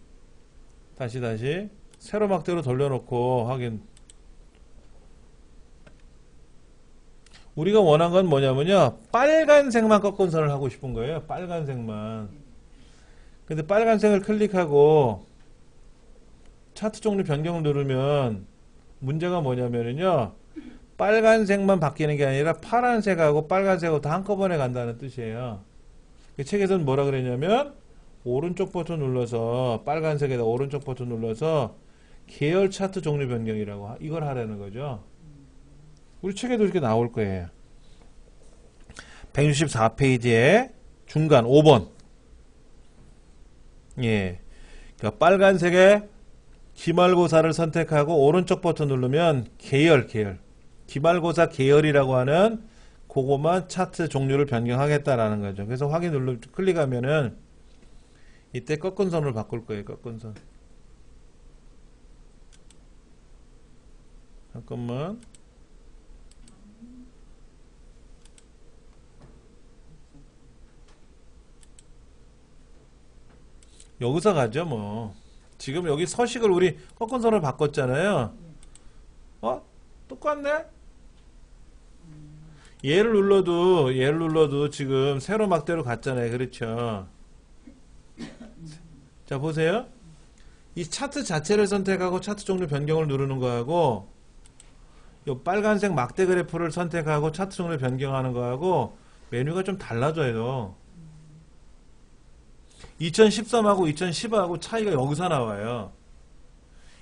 세로 막대로 돌려놓고 확인. 우리가 원한 건 뭐냐면요. 빨간색만 꺾은 선을 하고 싶은 거예요. 빨간색만. 근데 빨간색을 클릭하고 차트 종류 변경을 누르면 문제가 뭐냐면요. 빨간색만 바뀌는 게 아니라 파란색하고 빨간색하고 다 한꺼번에 간다는 뜻이에요. 그 책에서는 뭐라 그랬냐면 오른쪽 버튼 눌러서 빨간색에다 오른쪽 버튼 눌러서 계열 차트 종류 변경이라고 이걸 하라는 거죠. 우리 책에도 이렇게 나올 거예요. 164페이지에 중간 5번. 예. 그러니까 빨간색에 기말고사를 선택하고 오른쪽 버튼 누르면 계열. 기말고사 계열이라고 하는 그거만 차트 종류를 변경하겠다라는 거죠. 그래서 확인 클릭하면은 이때 꺾은 선을 바꿀 거예요. 꺾은 선. 잠깐만. 여기서 가죠 뭐. 지금 여기 서식을 우리 꺾은 선을 바꿨잖아요. 똑같네? 얘를 눌러도 지금 세로 막대로 갔잖아요. 그렇죠? 자, 보세요. 이 차트 자체를 선택하고 차트 종류 변경을 누르는 거하고 이 빨간색 막대 그래프를 선택하고 차트 종류 변경하는 거하고 메뉴가 좀 달라져요. 2013하고 2010하고 차이가 여기서 나와요.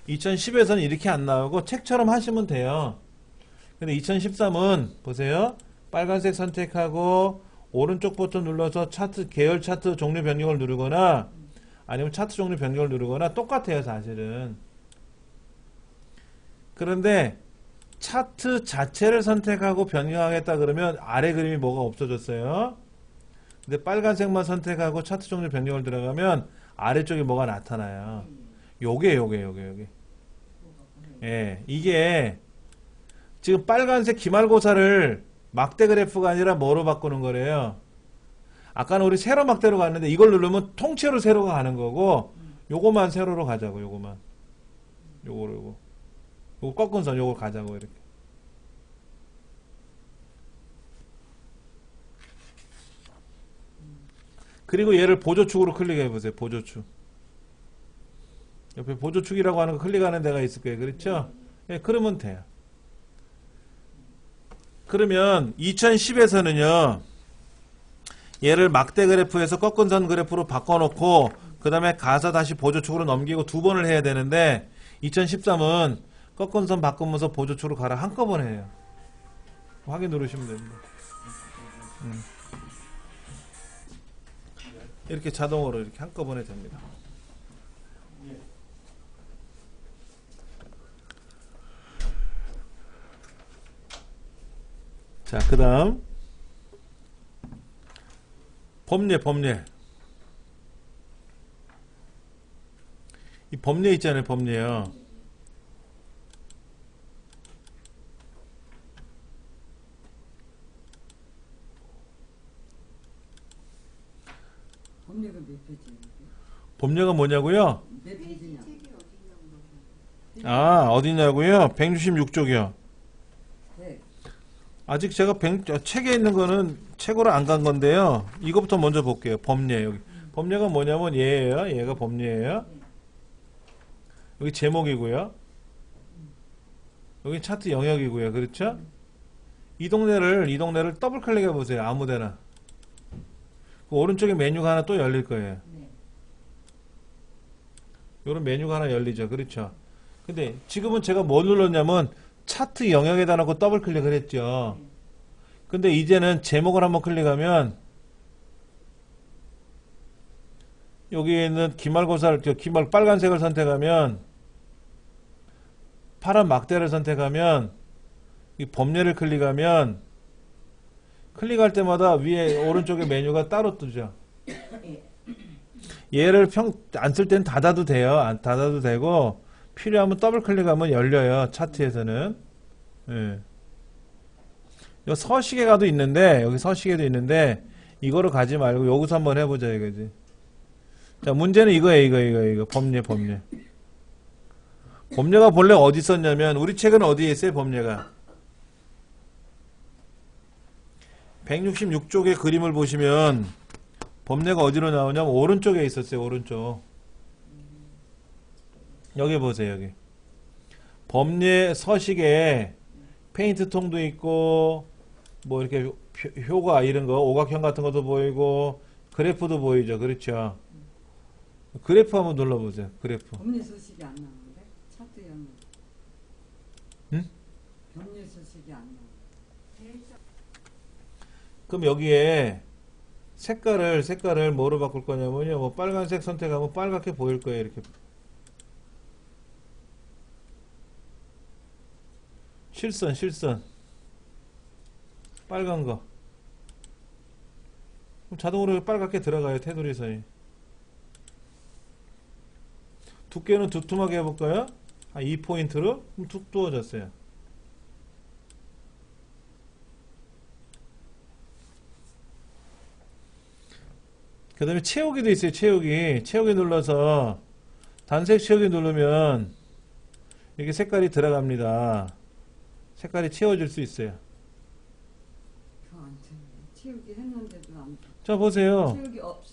2010에서는 이렇게 안 나오고 책처럼 하시면 돼요. 근데 2013은 보세요. 빨간색 선택하고 오른쪽 버튼 눌러서 차트 계열 차트 종류 변경을 누르거나 아니면 차트 종류 변경을 누르거나 똑같아요, 사실은. 그런데 차트 자체를 선택하고 변경하겠다 그러면 아래 그림이 뭐가 없어졌어요. 근데 빨간색만 선택하고 차트 종류 변경을 들어가면 아래쪽에 뭐가 나타나요. 요게. 예, 이게 지금 빨간색 기말고사를 막대 그래프가 아니라 뭐로 바꾸는 거래요. 아까는 우리 세로 막대로 갔는데 이걸 누르면 통째로 세로가 가는 거고 요거만 세로로 가자고. 요거 꺾은 선 요거 가자고 이렇게. 그리고 얘를 보조축으로 클릭해 보세요. 보조축. 옆에 보조축이라고 하는 거 클릭하는 데가 있을 거예요. 그렇죠? 예, 그러면 돼요. 그러면 2010에서는요. 얘를 막대 그래프에서 꺾은 선 그래프로 바꿔놓고 그 다음에 가서 다시 보조축으로 넘기고 두 번을 해야 되는데 2013은 꺾은 선 바꾸면서 보조축으로 가라 한꺼번에 해요. 확인 누르시면 됩니다. 이렇게 자동으로 이렇게 한꺼번에 됩니다. 자, 그 다음 법례. 이 법례 있잖아요. 법례요. 법례가 몇 페이지예요? 법례가 뭐냐고요? 몇 페이지냐? 아, 어디냐고요? 166쪽이요. 네. 아직 제가 책에 있는 거는 책으로 안 간 건데요. 이거부터 먼저 볼게요. 법례 여기. 법례가 뭐냐면 얘예요. 얘가 법례예요. 여기 제목이고요. 여기 차트 영역이고요. 그렇죠? 이 동네를 더블 클릭해 보세요. 아무데나. 그 오른쪽에 메뉴가 하나 또 열릴 거예요. 네. 요런 메뉴가 하나 열리죠. 그렇죠? 근데 지금은 제가 뭘 눌렀냐면 차트 영역에다 놓고 더블 클릭을 했죠. 근데 이제는 제목을 한번 클릭하면 여기에 있는 기말고사를 기말 빨간색을 선택하면 파란 막대를 선택하면 이 법례를 클릭하면 클릭할 때마다 위에 오른쪽에 메뉴가 따로 뜨죠. 얘를 안 쓸 때는 닫아도 돼요. 안 닫아도 되고 필요하면 더블 클릭하면 열려요. 차트에서는. 예. 여기 서시계가도 있는데 여기 서시계도 있는데 이거를 가지 말고 여기서 한번 해보자 이거지. 자, 문제는 이거예요. 이거 법례. 법례가 본래 어디 있었냐면 우리 책은 어디에 있어요? 법례가 166쪽의 그림을 보시면 법례가 어디로 나오냐면 오른쪽에 있었어요. 오른쪽. 여기 보세요. 여기 법례 서식에 페인트 통도 있고 뭐 이렇게 효과 이런 거 오각형 같은 것도 보이고 그래프도 보이죠. 그렇죠. 그래프 한번 눌러보세요. 그래프. 법률 소식이 안 나오는데 차트 영역. 응? 법률 소식이 안 나오는데. 그럼 여기에 색깔을 뭐로 바꿀 거냐면요. 뭐 빨간색 선택하면 빨갛게 보일 거예요. 이렇게. 실선. 빨간 거. 그럼 자동으로 빨갛게 들어가요. 테두리 사이. 두께는 두툼하게 해볼까요? 한 2포인트로? 그럼 툭 두어졌어요. 그 다음에 채우기도 있어요. 채우기 눌러서 단색 채우기 누르면 이렇게 색깔이 들어갑니다. 색깔이 채워질 수 있어요. 그거 안 채우기 했는데도 안. 자, 보세요. 채우기 없.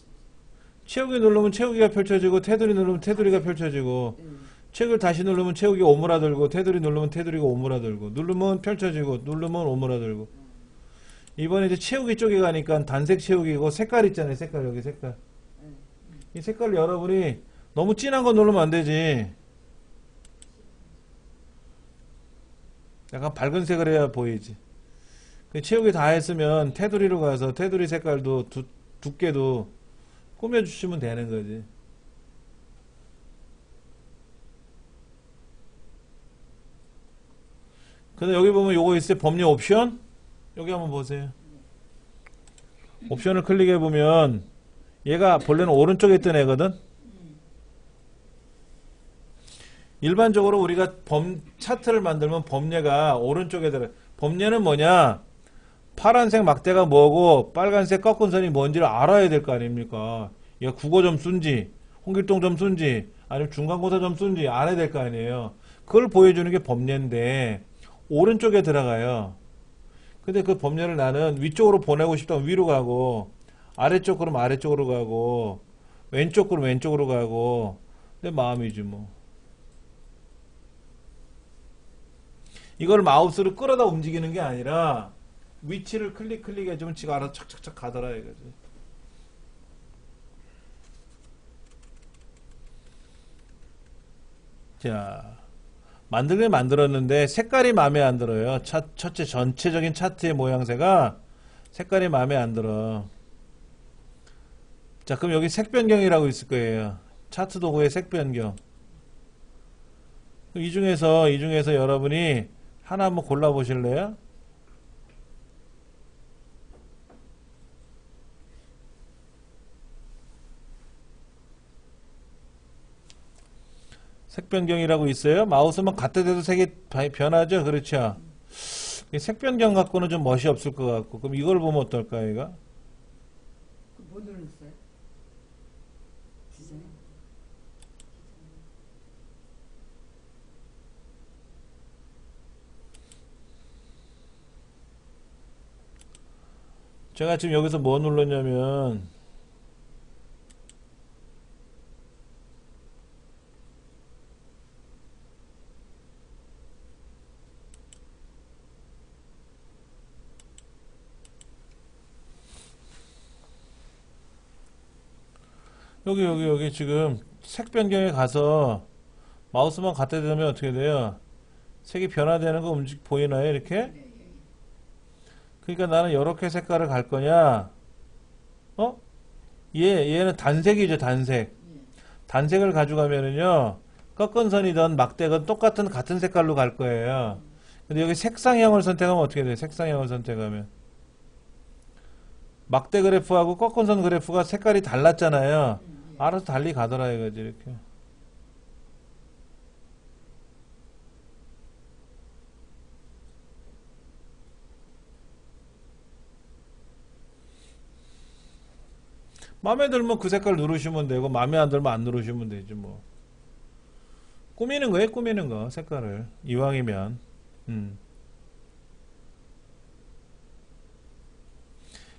채우기 누르면 채우기가 펼쳐지고 테두리 누르면 테두리가 펼쳐지고 네. 채우기를 다시 누르면 채우기가 오므라들고 테두리 누르면 테두리가 오므라들고 누르면 펼쳐지고 누르면 오므라들고. 이번에 이제 채우기 쪽에 가니까 단색 채우기고 색깔 있잖아요. 색깔 여기 색깔. 네. 이 색깔을 여러분이 너무 진한 거 누르면 안 되지. 약간 밝은 색을 해야 보이지. 채우기 다 했으면 테두리로 가서 테두리 색깔도 두께도 꾸며주시면 되는 거지. 근데 여기 보면 요거 있어요. 법례 옵션. 여기 한번 보세요. 옵션을 클릭해 보면 얘가 본래는 오른쪽에 있던 애거든. 일반적으로 우리가 차트를 만들면 법례가 오른쪽에 들어. 법례는 뭐냐? 파란색 막대가 뭐고 빨간색 꺾은 선이 뭔지를 알아야 될 거 아닙니까? 얘가 국어점 쓴지 홍길동점 쓴지 아니면 중간고사점 쓴지 알아야 될 거 아니에요. 그걸 보여주는 게 법례인데 오른쪽에 들어가요. 근데 그 법례를 나는 위쪽으로 보내고 싶다면 위로 가고 아래쪽 그러면 아래쪽으로 가고 왼쪽 그러면 왼쪽으로 가고 내 마음이지 뭐. 이걸 마우스로 끌어다 움직이는 게 아니라 위치를 클릭해주면 지가 알아서 착착착 가더라 이거지. 자, 만들긴 만들었는데 색깔이 마음에 안 들어요. 첫째 전체적인 차트의 모양새가 색깔이 마음에 안 들어. 자, 그럼 여기 색 변경이라고 있을 거예요. 차트 도구의 색 변경. 이 중에서 여러분이 하나 한번 골라 보실래요? 색 변경이라고 있어요. 마우스만 갖다 대도 색이 변하죠. 그렇죠. 색 변경 갖고는 좀 멋이 없을 것 같고. 그럼 이걸 보면 어떨까, 얘가? 뭐 눌렀어요? 디자인. 제가 지금 여기서 뭐 눌렀냐면 여기 지금 색 변경에 가서 마우스만 갖다 대면 어떻게 돼요? 색이 변화되는 거 보이나요? 이렇게? 네, 예, 그러니까 나는 이렇게 색깔을 갈 거냐? 어? 얘는 단색이죠, 단색. 예. 단색을 가져가면은요, 꺾은 선이든 막대건 같은 색깔로 갈 거예요. 근데 여기 색상형을 선택하면 어떻게 돼요? 색상형을 선택하면. 막대 그래프하고 꺾은 선 그래프가 색깔이 달랐잖아요. 예. 알아서 달리 가더라 이거지, 이렇게. 마음에 들면 그 색깔 누르시면 되고, 마음에 안 들면 안 누르시면 되지, 뭐. 꾸미는 거예요, 꾸미는 거, 색깔을. 이왕이면.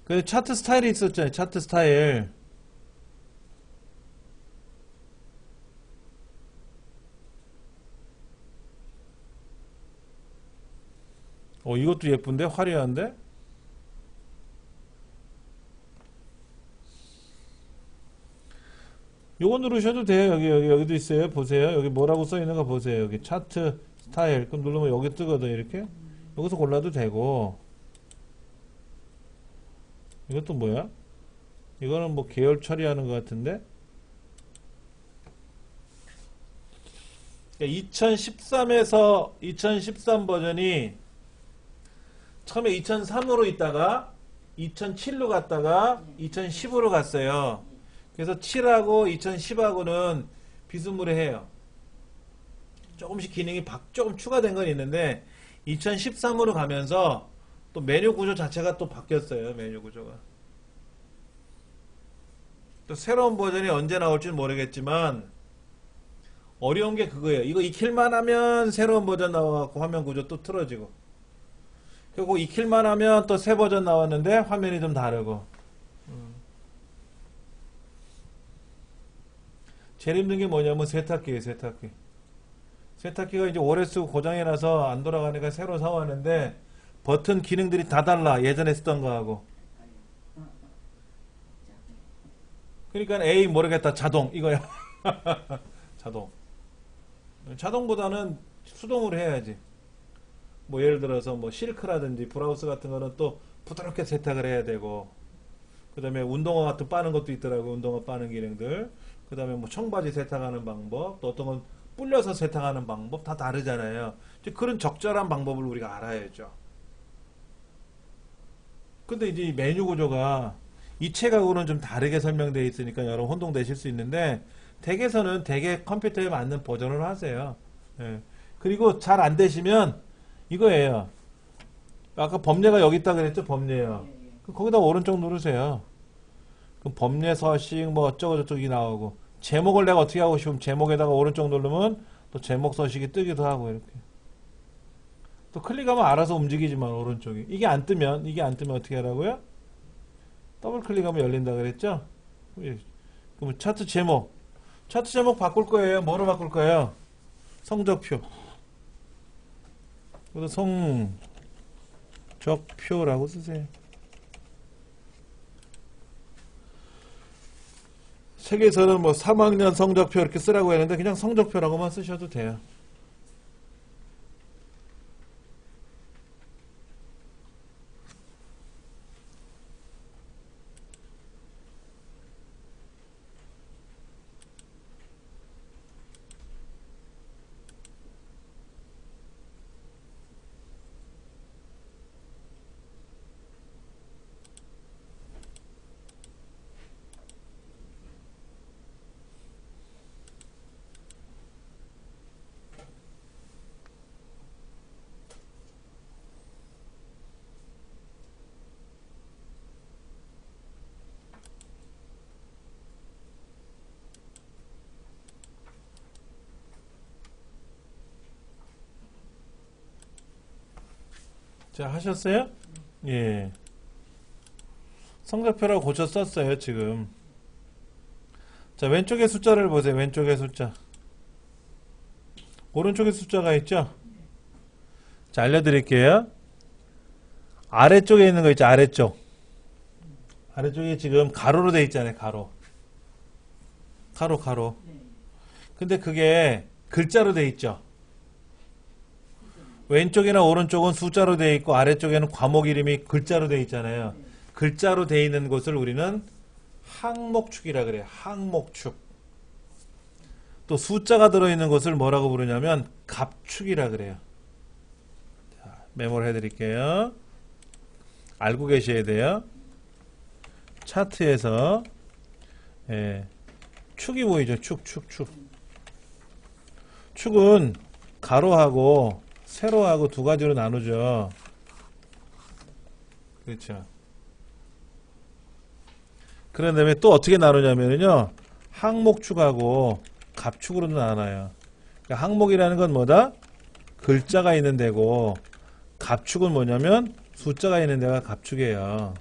그 차트 스타일이 있었잖아요, 차트 스타일. 이것도 예쁜데? 화려한데? 요거 누르셔도 돼요. 여기도 있어요. 보세요. 여기 뭐라고 써 있는 거 보세요. 여기 차트 스타일. 그럼 누르면 여기 뜨거든, 이렇게. 여기서 골라도 되고. 이것도 뭐야? 이거는 뭐 계열 처리하는 것 같은데? 2013에서 2013 버전이 처음에 2003으로 있다가 2007로 갔다가 2010으로 갔어요. 그래서 7하고 2010하고는 비스무리해요. 조금씩 기능이 조금 추가된 건 있는데 2013으로 가면서 또 메뉴 구조 자체가 또 바뀌었어요. 메뉴 구조가. 또 새로운 버전이 언제 나올지는 모르겠지만 어려운 게 그거예요. 이거 익힐만 하면 새로운 버전 나와갖고 화면 구조 또 틀어지고, 그리고 익힐만 하면 또 새 버전 나왔는데 화면이 좀 다르고. 제일 힘든 게 뭐냐면 세탁기예요, 세탁기. 세탁기가 이제 오래 쓰고 고장이 나서 안 돌아가니까 새로 사왔는데 버튼 기능들이 다 달라, 예전에 쓰던 거하고. 그러니까 에이 모르겠다, 자동 이거야. 자동보다는 수동으로 해야지. 뭐 예를 들어서 뭐 실크라든지 브라우스 같은 거는 또 부드럽게 세탁을 해야 되고, 그 다음에 운동화 같은 빠는 것도 있더라고, 운동화 빠는 기능들. 그 다음에 뭐 청바지 세탁하는 방법, 또 어떤 건 불려서 세탁하는 방법 다 다르잖아요. 이제 그런 적절한 방법을 우리가 알아야죠. 근데 이제 이 메뉴 구조가 이 책하고는 좀 다르게 설명되어 있으니까 여러분 혼동되실 수 있는데, 댁에서는 댁의 컴퓨터에 맞는 버전을 하세요. 예. 그리고 잘 안 되시면 이거예요. 아까 법례가 여기 있다 그랬죠? 법례요. 거기다 오른쪽 누르세요. 그럼 법례 서식 뭐 어쩌고 저쩌고 나오고, 제목을 내가 어떻게 하고 싶으면 제목에다가 오른쪽 누르면 또 제목 서식이 뜨기도 하고, 이렇게. 또 클릭하면 알아서 움직이지만 오른쪽이. 이게 안 뜨면 어떻게 하라고요? 더블 클릭하면 열린다 그랬죠? 그럼 차트 제목 바꿀 거예요. 뭐로 바꿀 거예요? 성적표. 그래서 성적표라고 쓰세요. 책에서는 뭐 3학년 성적표 이렇게 쓰라고 했는데 그냥 성적표라고만 쓰셔도 돼요. 자, 하셨어요? 예. 성적표라고 고쳐 썼어요 지금. 자, 왼쪽에 숫자를 보세요. 왼쪽에 숫자. 오른쪽에 숫자가 있죠? 자, 알려드릴게요. 아래쪽에 있는 거 있죠? 아래쪽. 아래쪽에 지금 가로로 돼 있잖아요. 가로. 가로. 네. 근데 그게 글자로 돼 있죠? 왼쪽이나 오른쪽은 숫자로 돼 있고 아래쪽에는 과목 이름이 글자로 돼 있잖아요. 네. 글자로 돼 있는 것을 우리는 항목축이라 그래요. 항목축. 또 숫자가 들어있는 것을 뭐라고 부르냐면 갑축이라 그래요. 자, 메모를 해드릴게요. 알고 계셔야 돼요. 차트에서 축이 보이죠? 축. 축은 가로하고 세로하고 두 가지로 나누죠. 그렇죠. 그런 다음에 또 어떻게 나누냐면요. 항목축하고 갑축으로도 나눠요. 그러니까 항목이라는 건 뭐다? 글자가 있는 데고 갑축은 뭐냐면 숫자가 있는 데가 갑축이에요.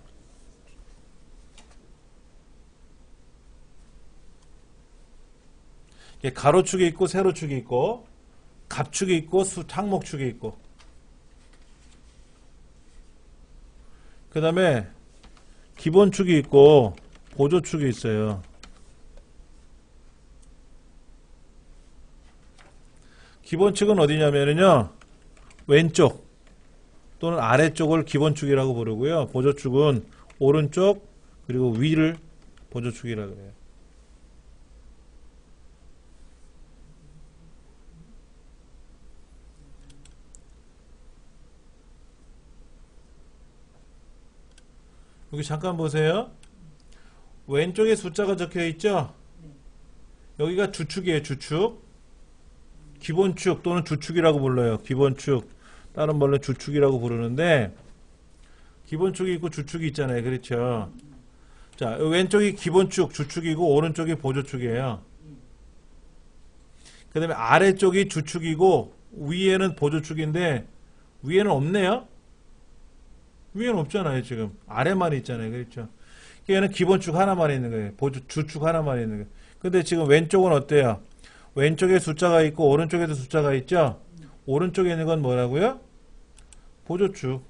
가로축이 있고 세로축이 있고 갑축이 있고 항목축이 있고 그 다음에 기본축이 있고 보조축이 있어요. 기본축은 어디냐면요 왼쪽 또는 아래쪽을 기본축이라고 부르고요. 보조축은 오른쪽 그리고 위를 보조축이라고 그래요. 여기 잠깐 보세요. 왼쪽에 숫자가 적혀 있죠? 여기가 주축이에요. 주축. 기본축 또는 주축이라고 불러요. 기본축. 다른 말로 주축이라고 부르는데 기본축이 있고 주축이 있잖아요. 그렇죠? 자, 왼쪽이 기본축, 주축이고 오른쪽이 보조축이에요. 그 다음에 아래쪽이 주축이고 위에는 보조축인데 위에는 없네요. 위에는 없잖아요. 지금 아래만 있잖아요. 그렇죠? 얘는 기본축 하나만 있는 거예요. 주축 하나만 있는 거예요. 근데 지금 왼쪽은 어때요? 왼쪽에 숫자가 있고 오른쪽에도 숫자가 있죠? 오른쪽에 있는 건 뭐라고요? 보조축.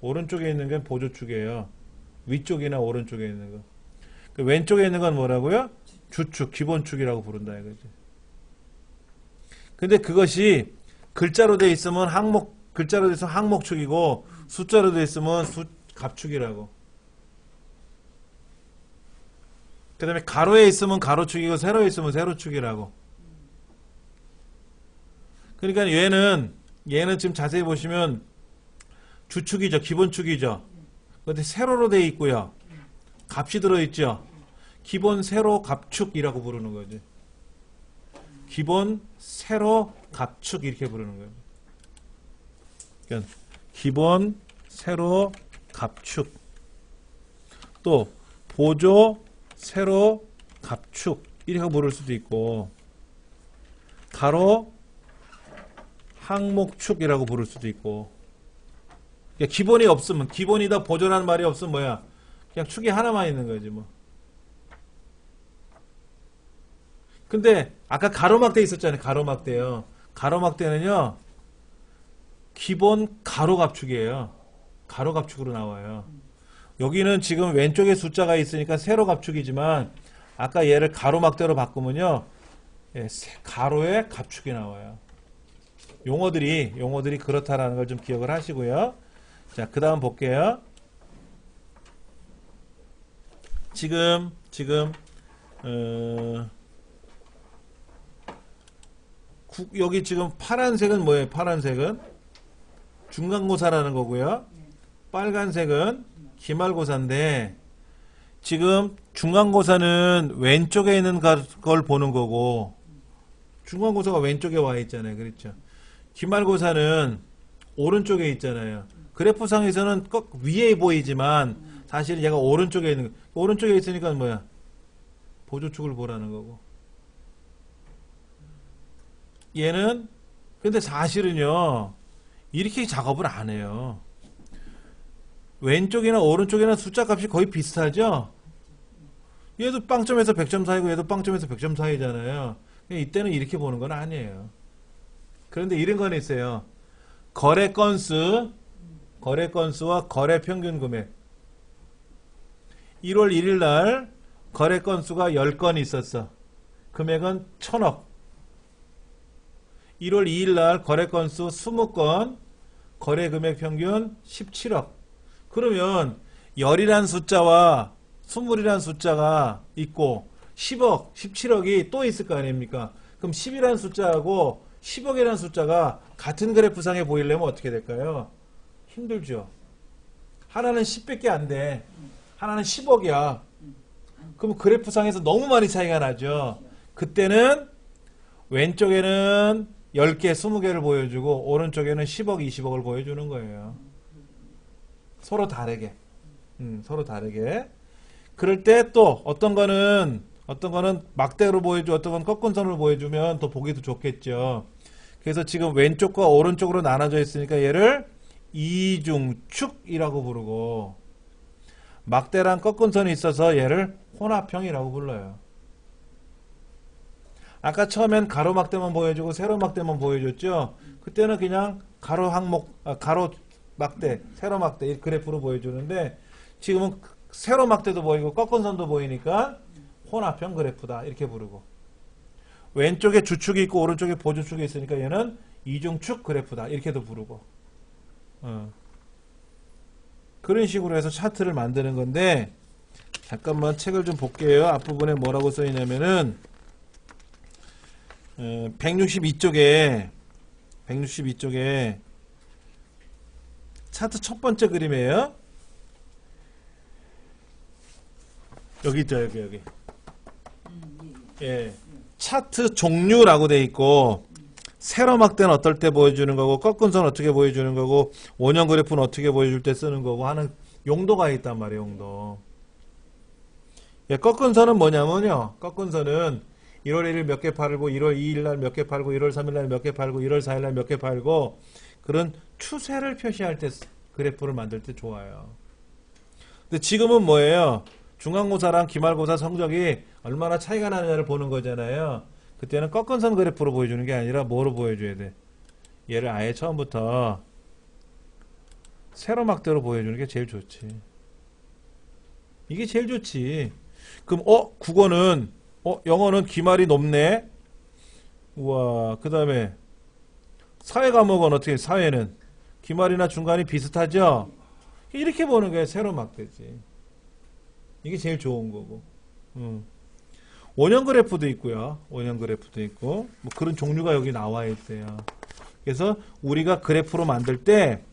오른쪽에 있는 건 보조축이에요. 위쪽이나 오른쪽에 있는 거. 그 왼쪽에 있는 건 뭐라고요? 주축, 기본축이라고 부른다 이거지. 근데 그것이 글자로 돼 있으면 글자로 돼 있으면 항목축이고 숫자로 돼 있으면 갑축이라고. 그 다음에 가로에 있으면 가로축이고 세로에 있으면 세로축이라고. 그러니까 얘는 지금 자세히 보시면 주축이죠. 기본축이죠. 근데 세로로 되어 있고요. 값이 들어있죠. 기본 세로 갑축이라고 부르는 거지. 기본 세로 갑축 이렇게 부르는 거예요. 그러니까 기본 세로 갑축 또 보조 세로 갑축 이렇게 부를 수도 있고 가로 항목축이라고 부를 수도 있고 그러니까 기본이 없으면 기본이다 보조라는 말이 없으면 뭐야 그냥 축이 하나만 있는 거지 뭐. 근데 아까 가로막대 있었잖아요. 가로막대요. 가로막대는요 기본 가로갑축이에요. 가로갑축으로 나와요. 여기는 지금 왼쪽에 숫자가 있으니까 세로갑축이지만 아까 얘를 가로막대로 바꾸면요 가로의 갑축이 나와요. 용어들이 그렇다라는 걸 좀 기억을 하시고요. 자, 그 다음 볼게요. 지금 여기 지금 파란색은 뭐예요? 파란색은 중간고사라는 거고요. 빨간색은 기말고사인데 지금 중간고사는 왼쪽에 있는 걸 보는 거고 중간고사가 왼쪽에 와 있잖아요. 그렇죠? 기말고사는 오른쪽에 있잖아요. 그래프상에서는 꼭 위에 보이지만 사실 얘가 오른쪽에 있는 거. 오른쪽에 있으니까 뭐야? 보조축을 보라는 거고. 얘는 근데 사실은요. 이렇게 작업을 안 해요. 왼쪽이나 오른쪽이나 숫자 값이 거의 비슷하죠? 얘도 빵점에서 100점 사이고 얘도 빵점에서 100점 사이잖아요. 이때는 이렇게 보는 건 아니에요. 그런데 이런 건 있어요. 거래 건수와 거래 평균 금액. 1월 1일 날 거래 건수가 10건 있었어. 금액은 1000억. 1월 2일 날 거래 건수 20건, 거래 금액 평균 17억. 그러면 10이란 숫자와 20이란 숫자가 있고 10억, 17억이 또 있을 거 아닙니까? 그럼 10이라는 숫자하고 10억이라는 숫자가 같은 그래프상에 보이려면 어떻게 될까요? 힘들죠. 하나는 10밖에 안 돼. 하나는 10억이야. 그럼 그래프상에서 너무 많이 차이가 나죠. 그때는 왼쪽에는 10개, 20개를 보여주고 오른쪽에는 10억, 20억을 보여주는 거예요. 서로 다르게. 서로 다르게. 그럴 때 또 어떤 거는 막대로 보여주고 어떤 건 꺾은 선으로 보여주면 더 보기도 좋겠죠. 그래서 지금 왼쪽과 오른쪽으로 나눠져 있으니까 얘를 이중축이라고 부르고 막대랑 꺾은 선이 있어서 얘를 혼합형이라고 불러요. 아까 처음엔 가로 막대만 보여주고 세로 막대만 보여줬죠. 그때는 그냥 가로 막대, 세로 막대 이 그래프로 보여주는데 지금은 세로 막대도 보이고 꺾은 선도 보이니까 혼합형 그래프다 이렇게 부르고 왼쪽에 주축이 있고 오른쪽에 보조축이 있으니까 얘는 이중축 그래프다 이렇게도 부르고 그런 식으로 해서 차트를 만드는 건데 잠깐만 책을 좀 볼게요. 앞부분에 뭐라고 써있냐면은 162쪽에 차트 첫 번째 그림이에요. 여기 있죠, 여기. 예. 차트 종류라고 돼 있고, 세로 막대는 어떨 때 보여주는 거고, 꺾은 선 어떻게 보여주는 거고, 원형 그래프는 어떻게 보여줄 때 쓰는 거고 하는 용도가 있단 말이에요, 용도. 예, 꺾은 선은 뭐냐면요. 꺾은 선은 1월 1일 몇 개 팔고, 1월 2일 날 몇 개 팔고, 1월 3일 날 몇 개 팔고, 1월 4일 날 몇 개 팔고, 그런 추세를 표시할 때 그래프를 만들 때 좋아요. 근데 지금은 뭐예요? 중간고사랑 기말고사 성적이 얼마나 차이가 나느냐를 보는 거잖아요. 그때는 꺾은 선 그래프로 보여주는 게 아니라 뭐로 보여줘야 돼? 얘를 아예 처음부터 세로 막대로 보여주는 게 제일 좋지. 이게 제일 좋지. 그럼 국어는 영어는 기말이 높네. 우와. 그 다음에 사회 과목은 어떻게 사회는 기말이나 중간이 비슷하죠. 이렇게 보는 게 세로 막대지. 이게 제일 좋은 거고. 원형 그래프도 있고요. 원형 그래프도 있고 뭐 그런 종류가 여기 나와 있어요. 그래서 우리가 그래프로 만들 때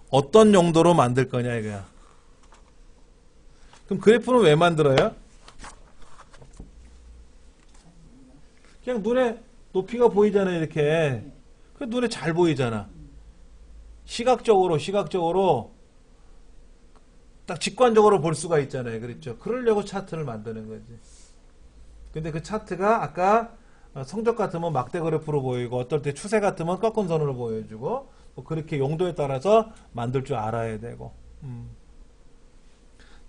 어떤 용도로 만들 거냐 이거야. 그럼 그래프는 왜 만들어요? 그냥 눈에 높이가 보이잖아요. 이렇게. 그 눈에 잘 보이잖아. 시각적으로 딱 직관적으로 볼 수가 있잖아요. 그렇죠? 그러려고 차트를 만드는 거지. 근데 그 차트가 아까 성적 같으면 막대 그래프로 보이고 어떨 때 추세 같으면 꺾은 선으로 보여주고 뭐 그렇게 용도에 따라서 만들 줄 알아야 되고.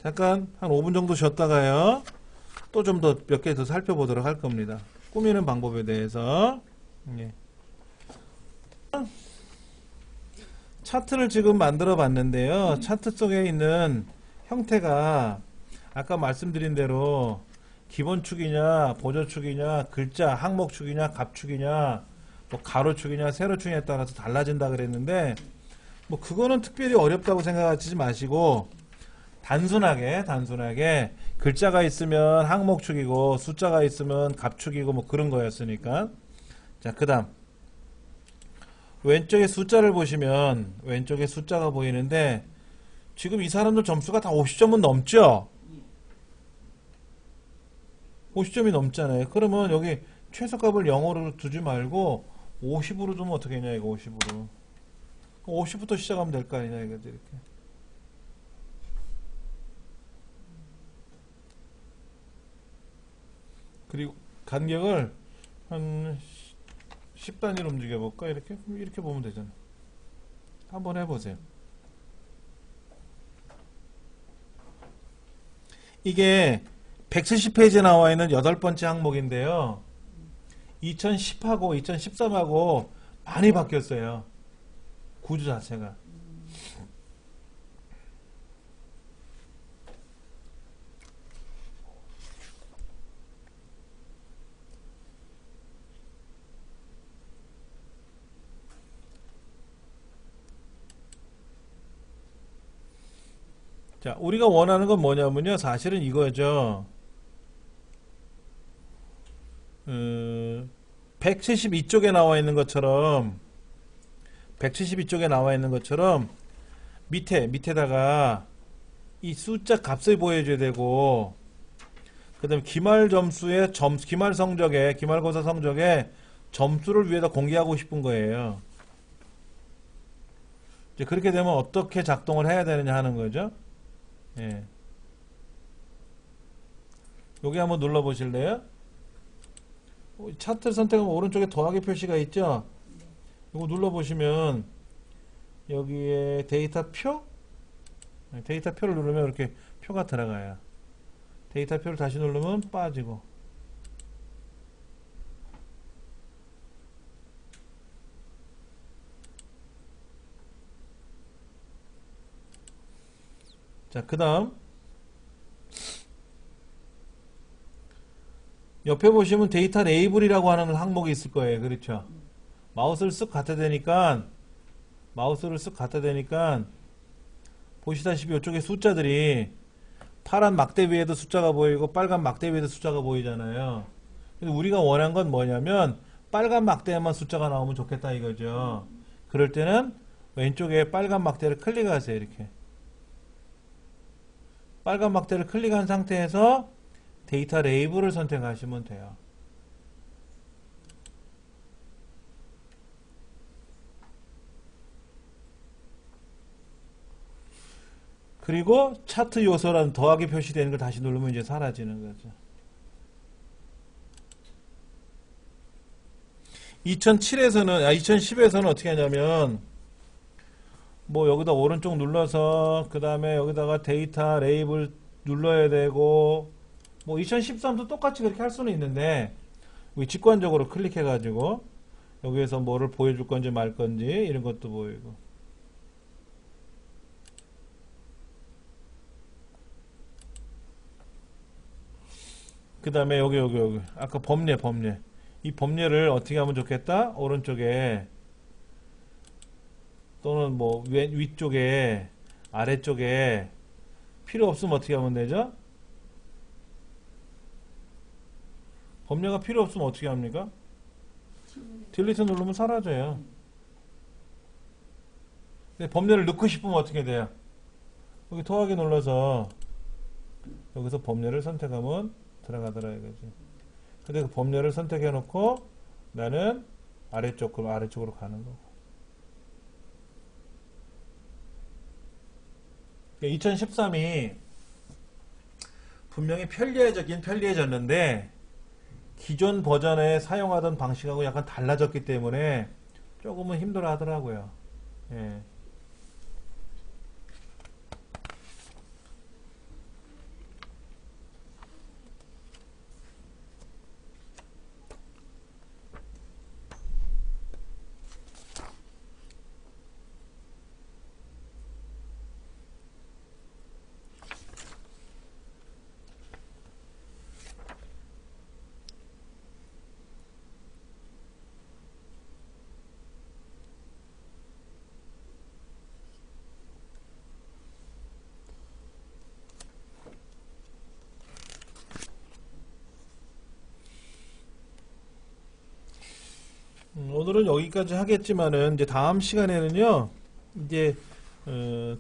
잠깐 한 5분 정도 쉬었다가요. 또 좀 더 몇 개 더 살펴보도록 할 겁니다. 꾸미는 방법에 대해서. 예. 차트를 지금 만들어 봤는데요. 차트 속에 있는 형태가 아까 말씀드린 대로 기본축이냐 보조축이냐 글자 항목축이냐 값축이냐 뭐 가로축이냐 세로축에 따라서 달라진다 그랬는데 뭐 그거는 특별히 어렵다고 생각하지 마시고 단순하게 글자가 있으면 항목축이고 숫자가 있으면 값축이고 뭐 그런 거였으니까. 자, 그 다음 왼쪽에 숫자를 보시면 왼쪽에 숫자가 보이는데 지금 이 사람들 점수가 다 50점은 넘죠? 50점이 넘잖아요. 그러면 여기 최소값을 0으로 두지 말고 50으로 두면 어떻게 했냐 이거 50으로. 50부터 시작하면 될 거 아니냐 이거지 이렇게. 그리고 간격을 한 10단위로 움직여 볼까? 이렇게 보면 되잖아. 한번 해보세요. 이게 170페이지에 나와 있는 8번째 항목인데요. 2010하고 2013하고 많이 바뀌었어요. 구조 자체가. 자, 우리가 원하는 건 뭐냐면요. 사실은 이거죠. 172쪽에 나와 있는 것처럼 172쪽에 나와 있는 것처럼 밑에다가 이 숫자 값을 보여줘야 되고, 그 다음에 기말 점수의 기말 성적에, 기말고사 성적에 점수를 위에다 공개하고 싶은 거예요. 이제 그렇게 되면 어떻게 작동을 해야 되느냐 하는 거죠. 예. 여기 한번 눌러 보실래요? 차트를 선택하면 오른쪽에 더하기 표시가 있죠? 이거 눌러 보시면 여기에 데이터 표? 데이터 표를 누르면 이렇게 표가 들어가요. 데이터 표를 다시 누르면 빠지고. 자, 그 다음 옆에 보시면 데이터 레이블이라고 하는 항목이 있을 거예요. 그렇죠? 마우스를 쓱 갖다 대니까 보시다시피 이쪽에 숫자들이 파란 막대 위에도 숫자가 보이고 빨간 막대 위에도 숫자가 보이잖아요. 근데 우리가 원한 건 뭐냐면 빨간 막대에만 숫자가 나오면 좋겠다 이거죠. 그럴 때는 왼쪽에 빨간 막대를 클릭하세요. 이렇게 빨간 막대를 클릭한 상태에서 데이터 레이블을 선택하시면 돼요. 그리고 차트 요소라는 더하기 표시되는 걸 다시 누르면 이제 사라지는 거죠. 2010에서는 어떻게 하냐면 뭐 여기다 오른쪽 눌러서 그 다음에 여기다가 데이터 레이블 눌러야 되고, 뭐 2013도 똑같이 그렇게 할 수는 있는데 여기 직관적으로 클릭해 가지고 여기에서 뭐를 보여줄 건지 말 건지 이런 것도 보이고, 그 다음에 여기 아까 범례 이 범례를 어떻게 하면 좋겠다? 오른쪽에 또는 뭐 위쪽에 아래쪽에 필요 없으면 어떻게 하면 되죠? 범례가 필요 없으면 어떻게 합니까? 딜리트 누르면 사라져요. 근데 범례를 넣고 싶으면 어떻게 돼요? 여기 더하기 눌러서 여기서 범례를 선택하면 들어가더라 이거지. 근데 그 범례를 선택해 놓고 나는 아래쪽으로 가는 거고. 2013이 분명히 편리해졌는데 기존 버전에 사용하던 방식하고 약간 달라졌기 때문에 조금은 힘들어 하더라고요. 예. 오늘은 여기까지 하겠지만은 이제 다음 시간에는요 이제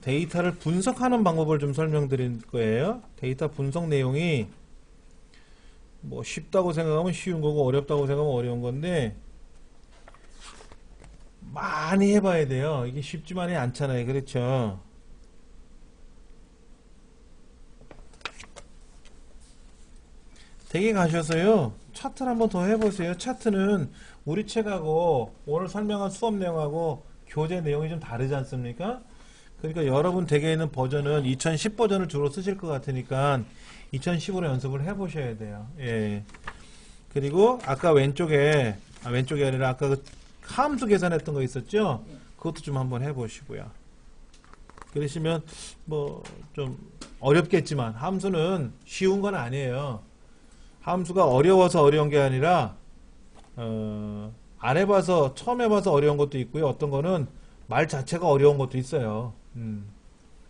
데이터를 분석하는 방법을 좀 설명드릴 거예요. 데이터 분석 내용이 뭐 쉽다고 생각하면 쉬운 거고 어렵다고 생각하면 어려운 건데 많이 해봐야 돼요. 이게 쉽지만이 않잖아요. 그렇죠? 댁에 가셔서요 차트를 한번 더 해보세요. 차트는 우리 책하고 오늘 설명한 수업 내용하고 교재 내용이 좀 다르지 않습니까? 그러니까 여러분 댁에 있는 버전은 2010 버전을 주로 쓰실 것 같으니까 2010으로 연습을 해보셔야 돼요. 예. 그리고 아까 왼쪽에 아니라 아까 그 함수 계산했던 거 있었죠? 그것도 좀 한번 해보시고요. 그러시면 뭐 좀 어렵겠지만 함수는 쉬운 건 아니에요. 함수가 어려워서 어려운 게 아니라 안 해봐서 처음 해봐서 어려운 것도 있고요. 어떤 거는 말 자체가 어려운 것도 있어요.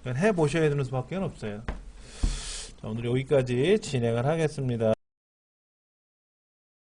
해보셔야 되는 수밖에 없어요. 자, 오늘 여기까지 진행을 하겠습니다.